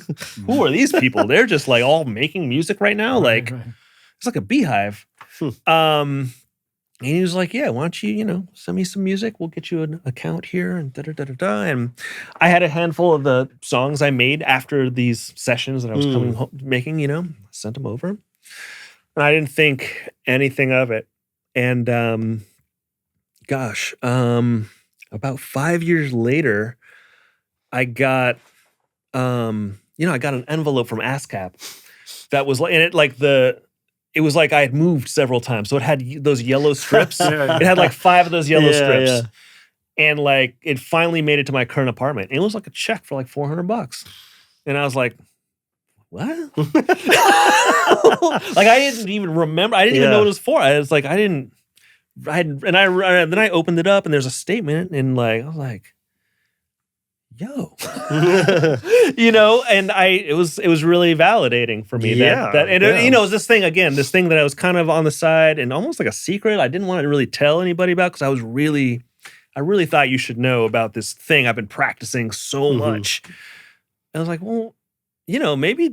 who are these people? They're just like all making music right now. Like, it's like a beehive. And he was like, yeah, why don't you, send me some music? We'll get you an account here and da-da-da-da-da. And I had a handful of the songs I made after these sessions that I was coming home making, sent them over. And I didn't think anything of it. And about 5 years later, I got, I got an envelope from ASCAP that was like, and it was like I had moved several times. So it had those yellow strips. It had like 5 of those yellow strips. Yeah. And like it finally made it to my current apartment. And it was like a check for like $400. And I was like, what? Like I didn't even remember. I didn't even know what it was for. I was like, then I opened it up and there's a statement and like, I was like, yo, and it was really validating for me it was this thing that I was kind of on the side and almost like a secret. I didn't want to really tell anybody about because I really thought you should know about this thing I've been practicing so much. I was like, well, maybe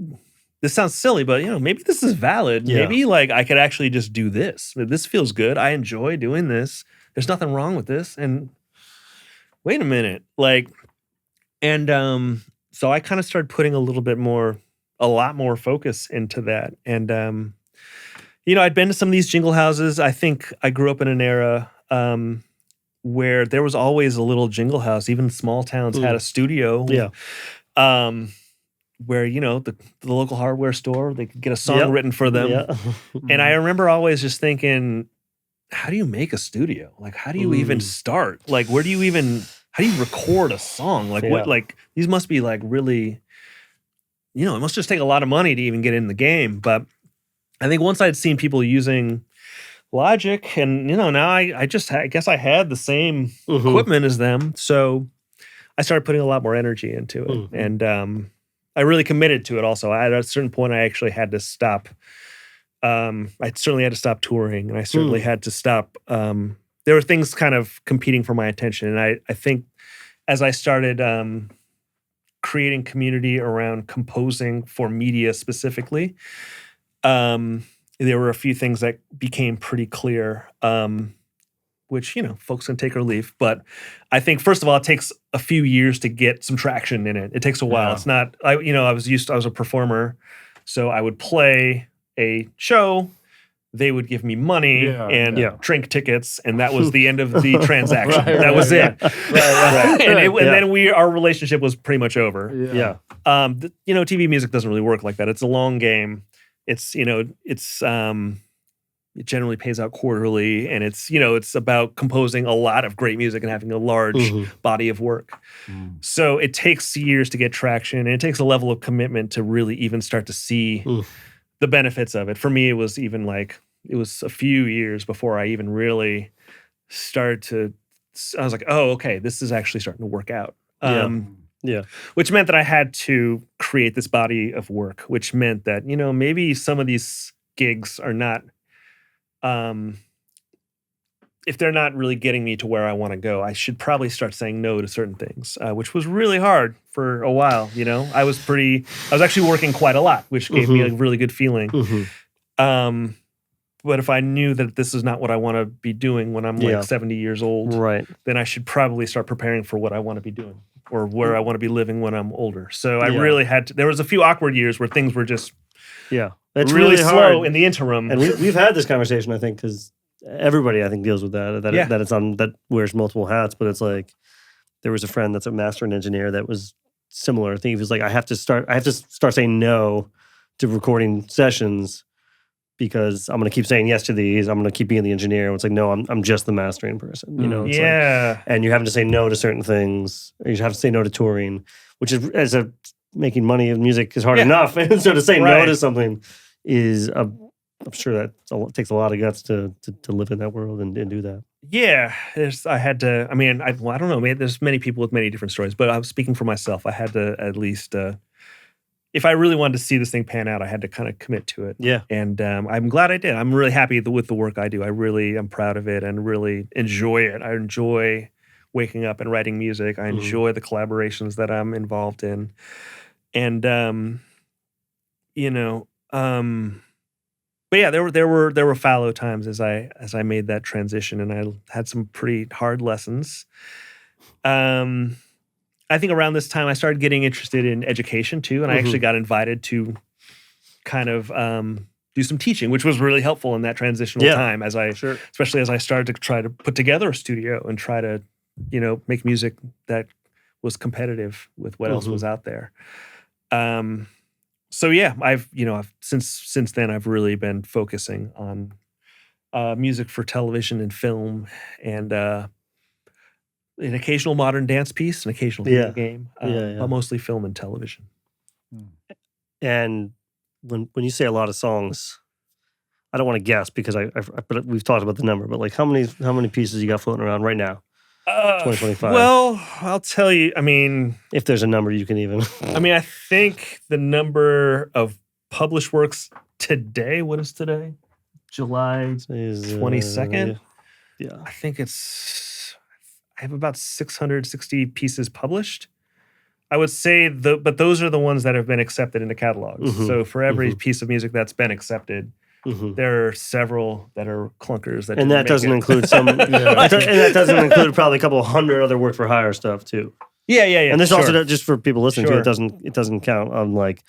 this sounds silly, but maybe this is valid. Yeah. Maybe like I could actually just do this. This feels good. I enjoy doing this. There's nothing wrong with this. And wait a minute, so I kind of started putting a lot more focus into that. And, I'd been to some of these jingle houses. I think I grew up in an era where there was always a little jingle house. Even small towns had a studio. Yeah. Where, the local hardware store, they could get a song written for them. Yeah. And I remember always just thinking, how do you make a studio? Like, how do you even start? Like, how do you record a song? Like, what, these must be like really, it must just take a lot of money to even get in the game. But I think once I'd seen people using Logic and, now I guess I had the same equipment as them. So I started putting a lot more energy into it. And I really committed to it also. At a certain point, I actually had to stop. I certainly had to stop touring, and I certainly had to stop. There were things kind of competing for my attention. And I think as I started creating community around composing for media specifically, there were a few things that became pretty clear, which, folks can take or leave. But I think, first of all, it takes a few years to get some traction in it. It takes a while. It's not, I was a performer, so I would play a show. They would give me money and drink tickets, and that was the end of the transaction. That was it. And then our relationship was pretty much over. TV music doesn't really work like that. It's a long game. It generally pays out quarterly, and it's about composing a lot of great music and having a large body of work. So it takes years to get traction, and it takes a level of commitment to really even start to see the benefits of it. For me, it was a few years before I even really started to, I was like, oh, okay, this is actually starting to work out. Which meant that I had to create this body of work, which meant that, maybe some of these gigs are not, if they're not really getting me to where I want to go, I should probably start saying no to certain things, which was really hard for a while. I was actually working quite a lot, which gave me a really good feeling. But if I knew that this is not what I want to be doing when I'm like 70 years old, then I should probably start preparing for what I want to be doing or where I want to be living when I'm older. So I really had to, there was a few awkward years where things were just it's really slow hard in the interim. And we've had this conversation, I think, because everybody, I think, deals with that that wears multiple hats. But it's like, there was a friend that's a mastering engineer that was similar. I think he was like, I have to start saying no to recording sessions because I'm going to keep saying yes to these. I'm going to keep being the engineer. It's like, no, I'm just the mastering person. It's like, and you're having to say no to certain things. Or you have to say no to touring, which is making money in music is hard enough. And so to say no to something is I'm sure that takes a lot of guts to live in that world and do that. Yeah, I don't know. Maybe there's many people with many different stories, but I'm speaking for myself. I had to at least, if I really wanted to see this thing pan out, I had to kind of commit to it. Yeah. And I'm glad I did. I'm really happy with the work I do. I really am proud of it and really enjoy it. I enjoy waking up and writing music. I enjoy the collaborations that I'm involved in. And, but yeah, there were fallow times as I made that transition, and I had some pretty hard lessons. I think around this time I started getting interested in education too, and I actually got invited to kind of do some teaching, which was really helpful in that transitional time especially as I started to try to put together a studio and try to, make music that was competitive with what else was out there. So yeah, I've since then I've really been focusing on music for television and film and an occasional modern dance piece, an occasional video game, but mostly film and television. And when you say a lot of songs, I don't want to guess because but we've talked about the number, but like how many pieces you got floating around right now? 2025? Well, I'll tell you. I mean, if there's a number you can even. I think the number of published works today. What is today? July 22nd. Yeah. I think I have about 660 pieces published. I would say but those are the ones that have been accepted into catalogs. Mhm. So for every piece of music that's been accepted, there are several that are clunkers. And that doesn't include some. And that doesn't include probably a couple hundred other work for hire stuff too. Yeah. And this also, just for people listening to Sure. it doesn't count on like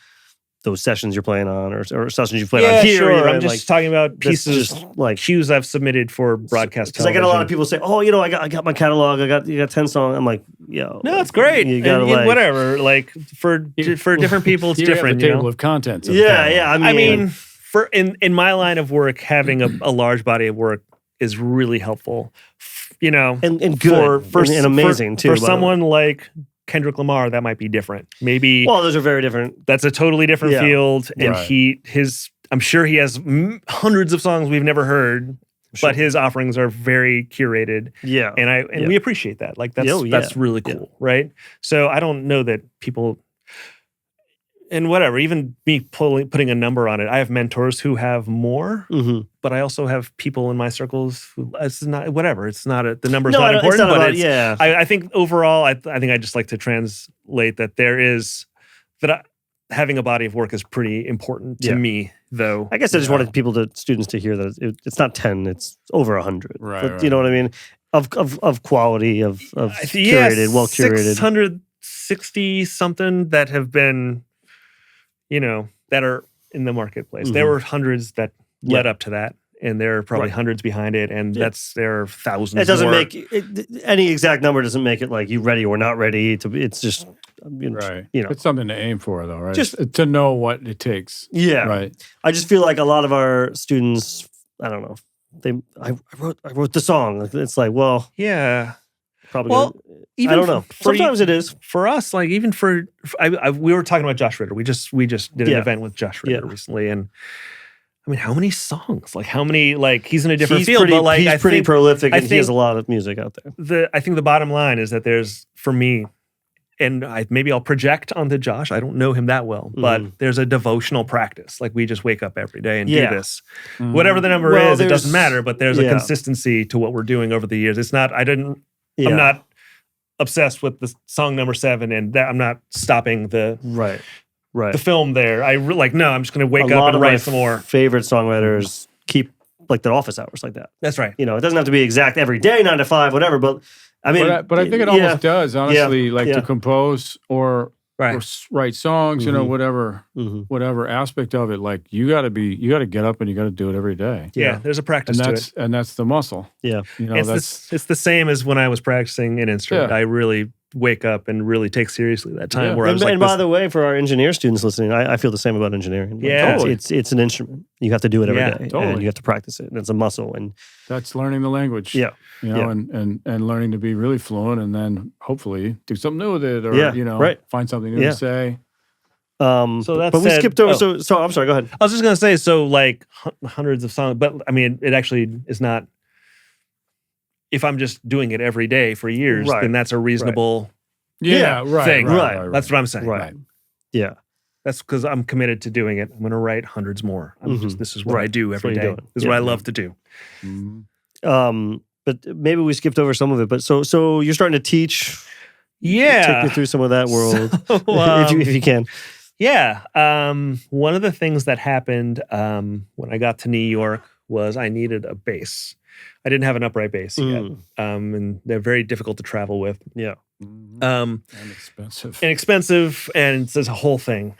those sessions you're playing on or sessions you played on here. Sure. Even, I'm just talking about pieces just like cues I've submitted for broadcast because I television. get a lot of people say, "Oh, I got my catalog. You got 10 songs." I'm like, "Yo, No, it's great. You gotta and whatever. Like for different people, it's You different. have a table of contents. Yeah. I mean, for in my line of work, having a large body of work is really helpful. And good and amazing too. For someone like Kendrick Lamar, that might be different. Maybe. Well, those are very different. That's a totally different field, and Right. I'm sure he has hundreds of songs we've never heard, Sure. but his offerings are very curated. Yeah, and we appreciate that. Like that's really cool, right? So I don't know that people. And whatever, even me putting a number on it, I have mentors who have more, but I also have people in my circles who it's not whatever. It's not the number's not important, but I think overall, I think I just like to translate that having a body of work is pretty important to me, though. I guess I just wanted students to hear that it's not 10, it's over 100. Right, but right. you know what I mean? Of quality, of curated, well curated. 660 something that have been. That are in the marketplace. There were hundreds that led up to that, and there are probably hundreds behind it, and there are thousands. It doesn't more. make any exact number doesn't make it like you ready or not ready to. It's just Right. You know, It's something to aim for, though, right? Just to know what it takes. Yeah. Right. I just feel like a lot of our students, I don't know, I wrote the song. It's like, well, Yeah. probably. Well, even I don't know. Sometimes it is. For us, like even we were talking about Josh Ritter. We just did an event with Josh Ritter recently, and I mean, how many songs? Like how many? Like he's in a different field, but like he's pretty prolific, and he has a lot of music out there. I think the bottom line is that there's for me, and maybe I'll project onto Josh. I don't know him that well, but there's a devotional practice. Like we just wake up every day and do this, whatever the number is. It doesn't matter, but there's a consistency to what we're doing over the years. It's not. I'm not obsessed with the song number 7, and that I'm not stopping the film there. No, I'm just going to wake up and write some more. Favorite songwriters keep like their office hours like that. That's right. It doesn't have to be exact every day, 9 to 5, whatever. But I mean, but I think it almost does, honestly. To compose or write songs, whatever aspect of it. Like you got to get up and you got to do it every day. Yeah, there's a practice to it, and that's the muscle. Yeah, it's the same as when I was practicing an instrument. I really wake up and really take seriously that time where I was like. And by the way, for our engineer students listening, I feel the same about engineering. Yeah, it's an instrument. You have to do it every day, totally. and you have to practice it. And it's a muscle, and that's learning the language. Yeah, and learning to be really fluent, and then hopefully do something new with it, or find something new to say. We skipped over. So I'm sorry. Go ahead. I was just gonna say, like hundreds of songs, but I mean, it actually is not. If I'm just doing it every day for years, then that's a reasonable thing. Right. That's what I'm saying. Right. Yeah. That's because I'm committed to doing it. I'm going to write hundreds more. This is what I do every day. This is what I love to do. But maybe we skipped over some of it. But so you're starting to teach. Yeah. Take me through some of that world, if you can. Yeah. One of the things that happened when I got to New York was I needed a bass. I didn't have an upright bass yet, and they're very difficult to travel with. Yeah, and expensive. And it's a whole thing.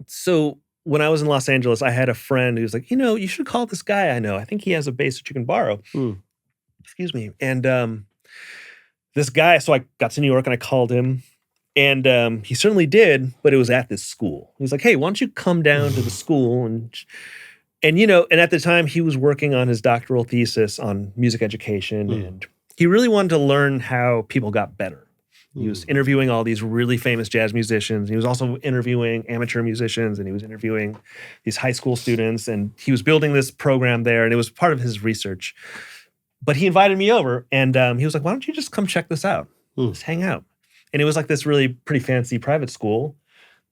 So when I was in Los Angeles, I had a friend who was like, you should call this guy I know. I think he has a bass that you can borrow. Excuse me. And this guy, so I got to New York and I called him, and he certainly did, but it was at this school. He was like, hey, why don't you come down to the school and at the time he was working on his doctoral thesis on music education, and he really wanted to learn how people got better. He was interviewing all these really famous jazz musicians. He was also interviewing amateur musicians, and he was interviewing these high school students, and he was building this program there, and it was part of his research. but he invited me over, and he was like, "Why don't you just come check this out? Just hang out." And it was like this really pretty fancy private school.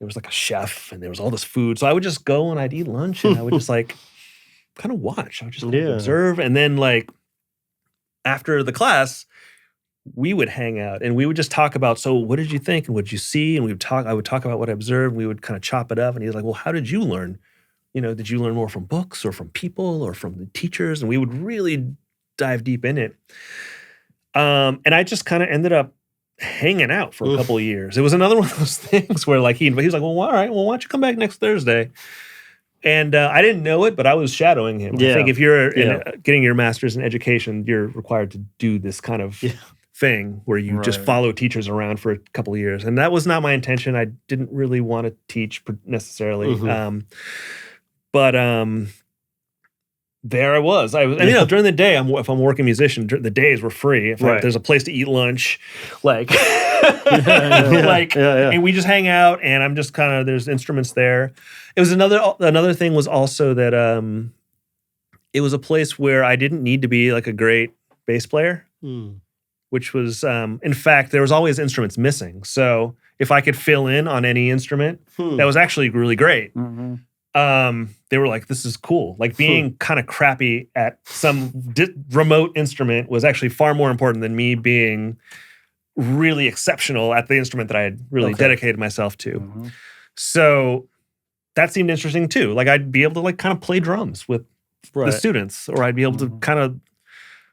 There was like a chef, and there was all this food. So I would just go and I'd eat lunch, and I would just like kind of watch. I would just observe, and then like after the class, we would hang out and we would just talk about, so what did you think and what did you see? And I would talk about what I observed. And we would kind of chop it up, and he's like, well, how did you learn? Did you learn more from books or from people or from the teachers? And we would really dive deep in it. And I just kind of ended up hanging out for a couple of years. It was another one of those things where like he was like, well, all right, well, why don't you come back next Thursday? And I didn't know it, but I was shadowing him. I think if you're getting your master's in education, you're required to do this kind of thing where you just follow teachers around for a couple of years. And that was not my intention. I didn't really want to teach necessarily. But there I was. During the day, if I'm a working musician, the days were free. If there's a place to eat lunch, and we just hang out, and I'm just kind of, there's instruments there. It was another thing was also that it was a place where I didn't need to be like a great bass player, which was, in fact, there was always instruments missing. So if I could fill in on any instrument, that was actually really great. They were like, this is cool. Like being kind of crappy at some remote instrument was actually far more important than me being really exceptional at the instrument that I had really dedicated myself to. So that seemed interesting too. Like I'd be able to like kind of play drums with the students, or I'd be able to kind of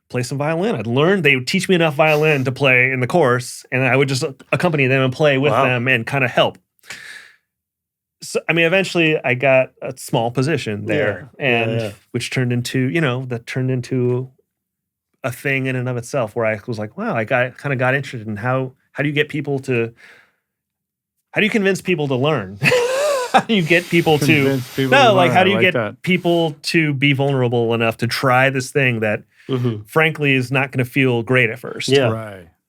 play some violin. They would teach me enough violin to play in the course, and I would just accompany them and play with them and kind of help. So, I mean, eventually I got a small position there, which turned into, a thing in and of itself, where I was like, wow, I kind of got interested in how do you convince people to learn? How do you get people how do you get people to be vulnerable enough to try this thing that frankly is not going to feel great at first? And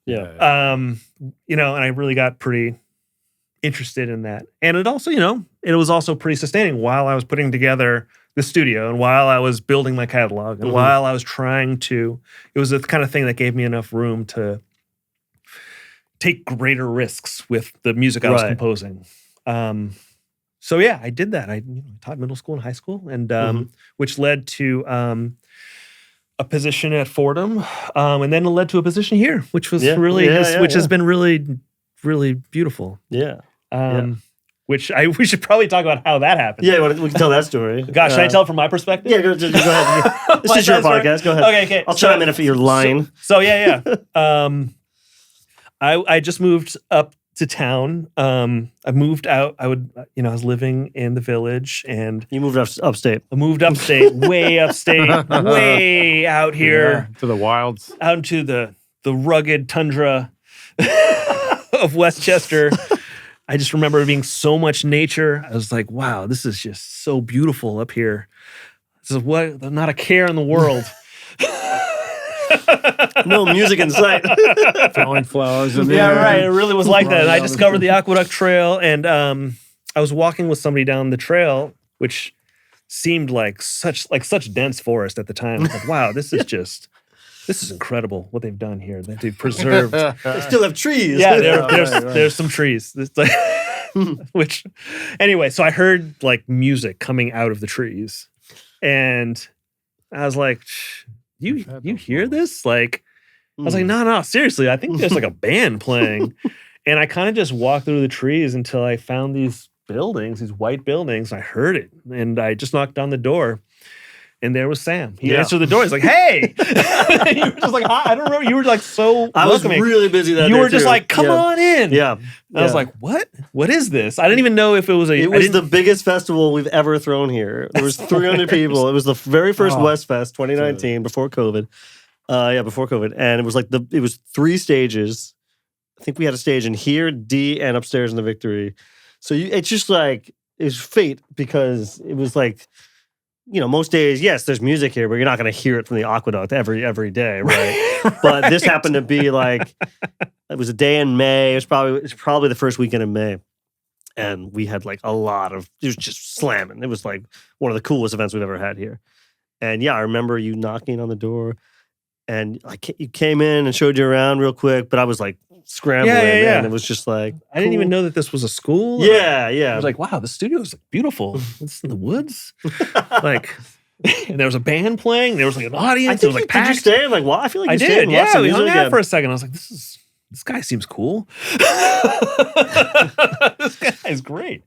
I really got pretty interested in that. And it also, it was also pretty sustaining while I was putting together the studio and while I was building my catalog and while I was it was the kind of thing that gave me enough room to take greater risks with the music I was composing. So yeah, I did that. I taught middle school and high school, and which led to a position at Fordham, and then it led to a position here, which was has been really, really beautiful. Which we should probably talk about how that happened. Yeah, we can tell that story. Gosh, should I tell it from my perspective? Yeah, go ahead. This is your podcast. Go ahead. Okay. I'll chime in if you're lying. So I just moved up to town. I moved out. I was living in the village, and you moved upstate. I moved upstate, way upstate, way out here to the wilds, out into the rugged tundra of Westchester. I just remember it being so much nature. I was like, wow, this is just so beautiful up here. This is not a care in the world. No music in sight. Throwing flowers in the air. Yeah, right. It really was like that. And I discovered the Aqueduct Trail, and I was walking with somebody down the trail, which seemed like such dense forest at the time. I was like, wow, this is incredible what they've done here. That they've preserved. They still have trees. Yeah, there's some trees. It's like, which, anyway, so I heard like music coming out of the trees, and I was like, you hear this? Like, I was like, no, seriously, I think there's like a band playing. And I kind of just walked through the trees until I found these buildings, these white buildings. I heard it, and I just knocked on the door. And there was Sam. He answered the door. He's like, hey. You were just like, hi. I don't remember. You were like so I welcoming. Was really busy that day. You were just like, come on in. Yeah. And I was like, what? What is this? I didn't even know if it was It was the biggest festival we've ever thrown here. There was 300 people. It was the very first West Fest, 2019, before COVID. Before COVID. And it was like it was 3 stages. I think we had a stage in here, D, and upstairs in the Victory. So it's just like, it was fate, because it was like, most days, yes, there's music here, but you're not going to hear it from the Aqueduct every day, right? But this happened to be like, it was a day in May. It was probably the first weekend in May. And we had like it was just slamming. It was like one of the coolest events we've ever had here. And yeah, I remember you knocking on the door. and you came in and showed you around real quick, but I was like scrambling, man. It was just like I didn't even know that this was a school. Yeah. I was like, wow, the studio is beautiful. It's in the woods. Like, and there was a band playing. There was like an audience. It was like packed. Did you stay? Like, well, I feel like I you did. stayed and watched some We music. hung out for a second. I was like, this guy seems cool. This guy's great.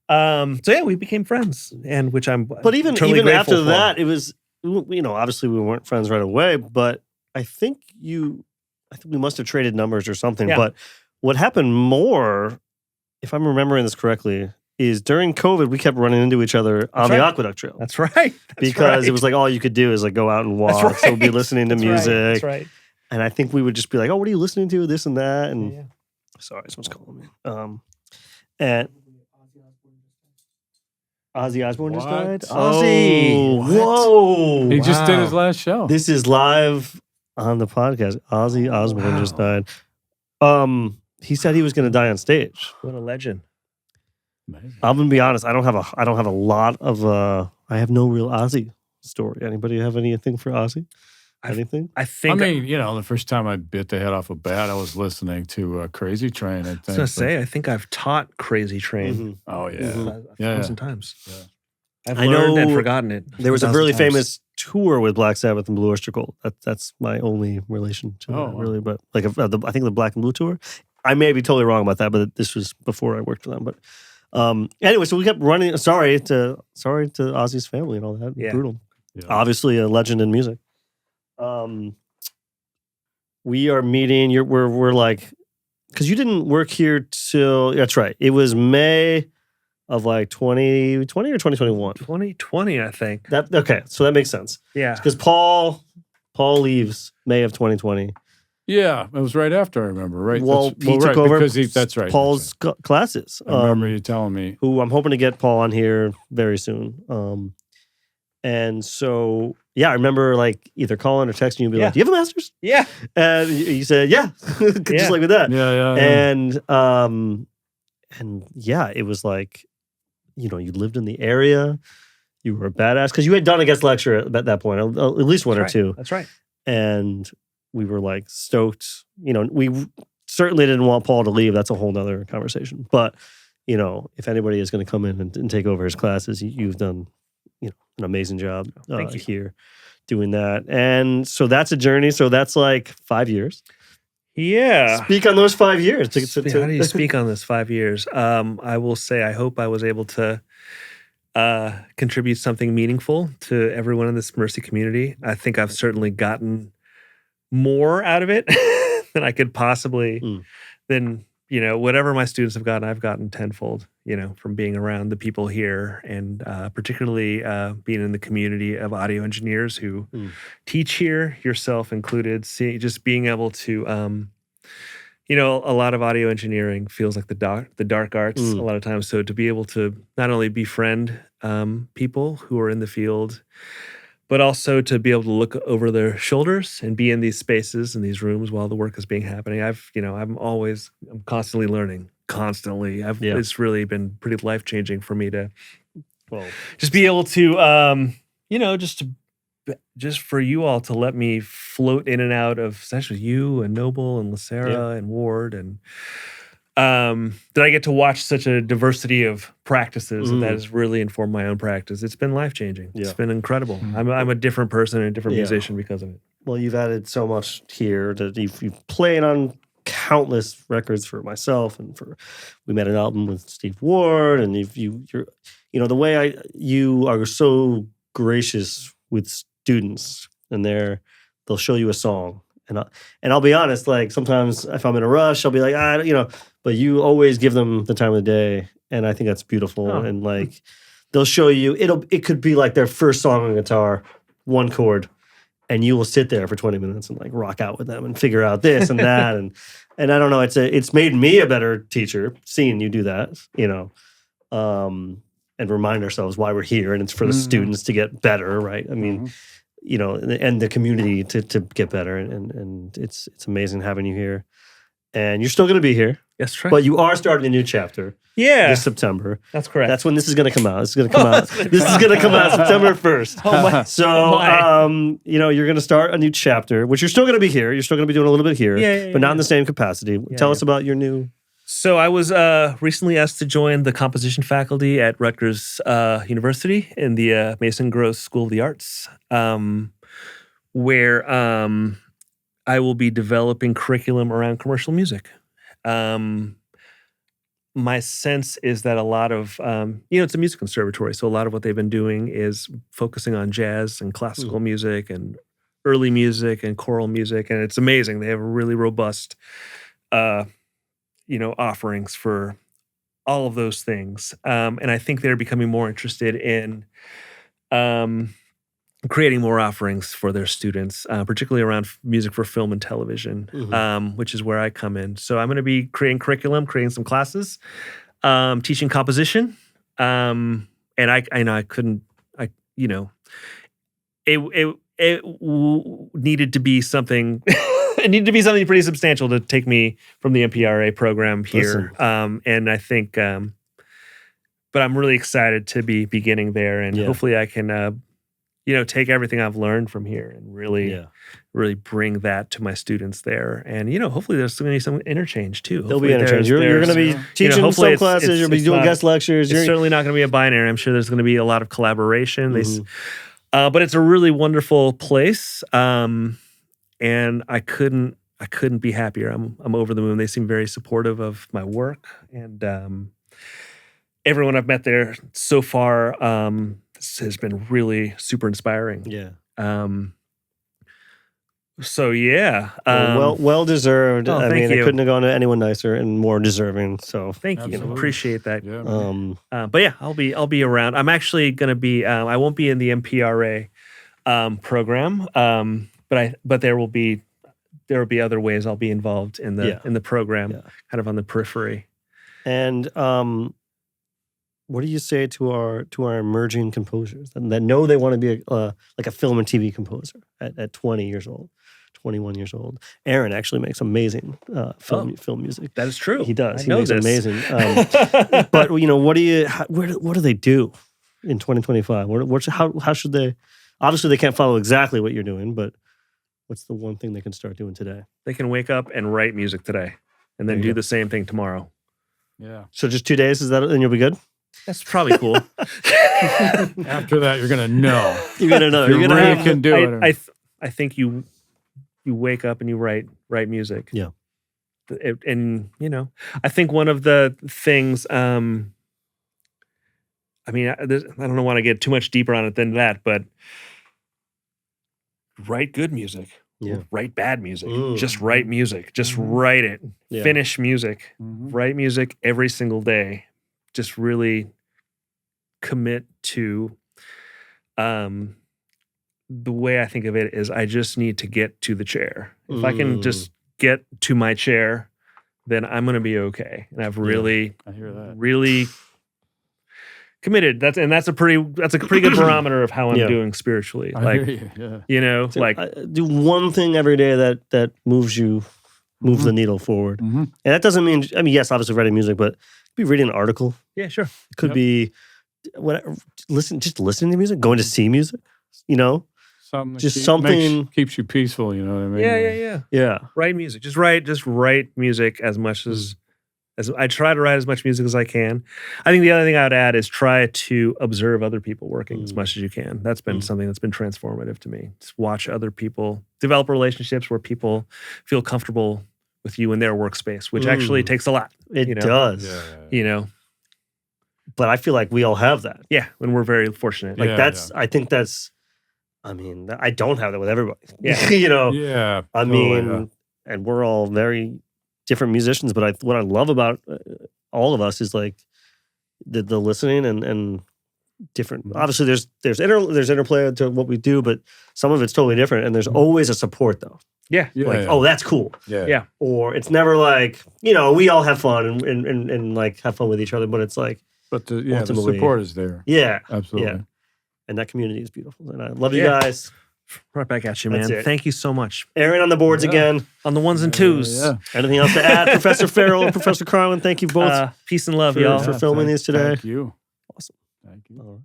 So yeah, we became friends, and which I'm. But even after that, it was, obviously we weren't friends right away. But I think we must have traded numbers or something. Yeah. But what happened more, if I'm remembering this correctly, is during COVID we kept running into each other on the Aqueduct Trail. That's right. Because it was like all you could do is like go out and walk. Right. So we'd be listening to music. That's right. And I think we would just be like, "Oh, what are you listening to? This and that." And sorry, someone's calling me. And Ozzy Osbourne just died? Ozzy. Whoa. He just did his last show. This is live on the podcast. Ozzy Osbourne just died. He said he was going to die on stage. What a legend. Amazing. I'm going to be honest. I don't have a lot of I have no real Ozzy story. Anybody have anything for Ozzy? Anything? I mean, the first time I bit the head off a bat, I was listening to Crazy Train, I think. I was going to say, I think I've taught Crazy Train. Mm-hmm. Oh, yeah. Mm-hmm. 1,000 times. Yeah. I've learned and forgotten it. There was a really famous tour with Black Sabbath and Blue Oyster Cult. That's my only relation to that, really. But like, I think the Black and Blue tour. I may be totally wrong about that, but this was before I worked for them. But anyway, so we kept running. Sorry to Ozzy's family and all that. Yeah. Brutal. Yeah. Obviously, a legend in music. We are meeting. We're like, because you didn't work here till. That's right. It was May of like 2020 or 2021. 2020, I think. Okay, so that makes sense. Yeah, because Paul leaves May of 2020. Yeah, it was right after, I remember. Right. Well, he took over. That's right. Paul's classes. I remember you telling me. Who I'm hoping to get Paul on here very soon. And so, yeah, I remember like either calling or texting you and be like, "Do you have a master's?" Yeah. And you said, "Yeah," just like with that. Yeah. And yeah, it was like, you lived in the area. You were a badass because you had done a guest lecture at that point, at least one or two. That's right. And we were like stoked. We certainly didn't want Paul to leave. That's a whole nother conversation. But if anybody is going to come in and take over his classes, you've done an amazing job here doing that. And so that's a journey. So that's like 5 years. Yeah. Speak on those 5 years. How do you speak on this 5 years? I will say I hope I was able to contribute something meaningful to everyone in this Mercy community. I think I've certainly gotten more out of it than I could possibly, than whatever my students have gotten, I've gotten tenfold, from being around the people here and particularly being in the community of audio engineers who teach here, yourself included, just being able to, a lot of audio engineering feels like the dark arts a lot of times. So to be able to not only befriend people who are in the field, but also to be able to look over their shoulders and be in these spaces and these rooms while the work is happening. I'm constantly learning, constantly. It's really been pretty life-changing for me to just be able to, just for you all to let me float in and out of, especially you and Noble and Lacera and Ward and that I get to watch such a diversity of practices that has really informed my own practice. It's been life-changing. Yeah. It's been incredible. I'm a different person and a different musician because of it. Well, you've added so much here that you've played on countless records for myself and we made an album with Steve Ward, and you're the way you are so gracious with students, and they'll show you a song. And I'll be honest, like sometimes if I'm in a rush, I'll be like, but you always give them the time of the day. And I think that's beautiful. Oh. And like, they'll show you, it could be like their first song on guitar, one chord, and you will sit there for 20 minutes and like rock out with them and figure out this and that. and I don't know, it's made me a better teacher seeing you do that, and remind ourselves why we're here. And it's for the students to get better, right? I mean, and the community to get better. And it's amazing having you here. and you're still going to be here. Yes, right. But you are starting a new chapter. Yeah, this September. That's correct. That's when this is going to come out. This is going to come out. This is going to come out September 1st. Oh my! So, you're going to start a new chapter, which you're still going to be here. You're still going to be doing a little bit here, but not in the same capacity. Tell us about your new. So I was recently asked to join the composition faculty at Rutgers University in the Mason Gross School of the Arts, where I will be developing curriculum around commercial music. My sense is that a lot of, it's a music conservatory, so a lot of what they've been doing is focusing on jazz and classical music and early music and choral music, and it's amazing. They have really robust, offerings for all of those things. And I think they're becoming more interested in creating more offerings for their students, particularly around music for film and television, which is where I come in. So I'm going to be creating curriculum, creating some classes, teaching composition. And it needed to be something. It needed to be something pretty substantial to take me from the MPRA program here. And I think, but I'm really excited to be beginning there, and hopefully I can, take everything I've learned from here and really bring that to my students there. And, hopefully there's going to be some interchange too. There'll be interchange. You're going to be teaching some classes. You'll be doing guest lectures. It's certainly not going to be a binary. I'm sure there's going to be a lot of collaboration. But it's a really wonderful place. And I couldn't be happier. I'm over the moon. They seem very supportive of my work, and everyone I've met there so far has been really super inspiring. Yeah. Well deserved. I mean, it couldn't have gone to anyone nicer and more deserving. So thank you. Appreciate that. Yeah. But yeah, I'll be around. I'm actually going to be. I won't be in the MPRA program. But there will be other ways I'll be involved in the program, kind of on the periphery. And what do you say to our emerging composers that know they want to be like a film and TV composer at 20 years old, 21 years old? Aaron actually makes amazing film music. That is true. He does. He makes amazing. But what do they do in 2025? How should they? Obviously, they can't follow exactly what you're doing, but what's the one thing they can start doing today? They can wake up and write music today, and then do the same thing tomorrow. Yeah. So just 2 days, and you'll be good? That's probably cool. After that, you're gonna know. You're gonna know. You're gonna have, can do it. I think you wake up and you write music. Yeah. And I think one of the things. I don't want to get too much deeper on it than that, but write good music. Yeah. Write bad music. Just write music. Just write it. Yeah. Finish music. Write music every single day. Just really commit to the way I think of it is I just need to get to the chair. If I can just get to my chair, then I'm going to be okay. And I've really, I hear that. Really committed. That's a pretty good barometer of how I'm doing spiritually. I hear you. Do one thing every day that moves the needle forward. And that doesn't mean, yes, obviously writing music, but it could be reading an article. Yeah, sure. It could be listening to music, going to see music, something keeps you peaceful, you know what I mean? Yeah. Write music. Just write music as much as I try to write as much music as I can. I think the other thing I would add is try to observe other people working as much as you can. That's been something that's been transformative to me. Just watch other people, develop relationships where people feel comfortable with you in their workspace, which actually takes a lot. It does. Yeah. But I feel like we all have that. Yeah, and we're very fortunate. I think that's, I don't have that with everybody. Yeah. Yeah. And we're all very different musicians, but what I love about all of us is like the listening and different. Obviously, there's interplay to what we do, but some of it's totally different, and there's always a support though. Yeah. Oh, that's cool. Yeah. Or it's never like we all have fun and like have fun with each other, but it's like. But the support is there. Yeah, absolutely. Yeah. And that community is beautiful, and I love you guys. Right back at you, man. Thank you so much. Aaron on the boards again. On the ones and twos. Anything else to add? Professor Farrell and Professor Carlin, thank you both. Peace and love, y'all. For filming these today. Thank you. Awesome. Thank you. All right.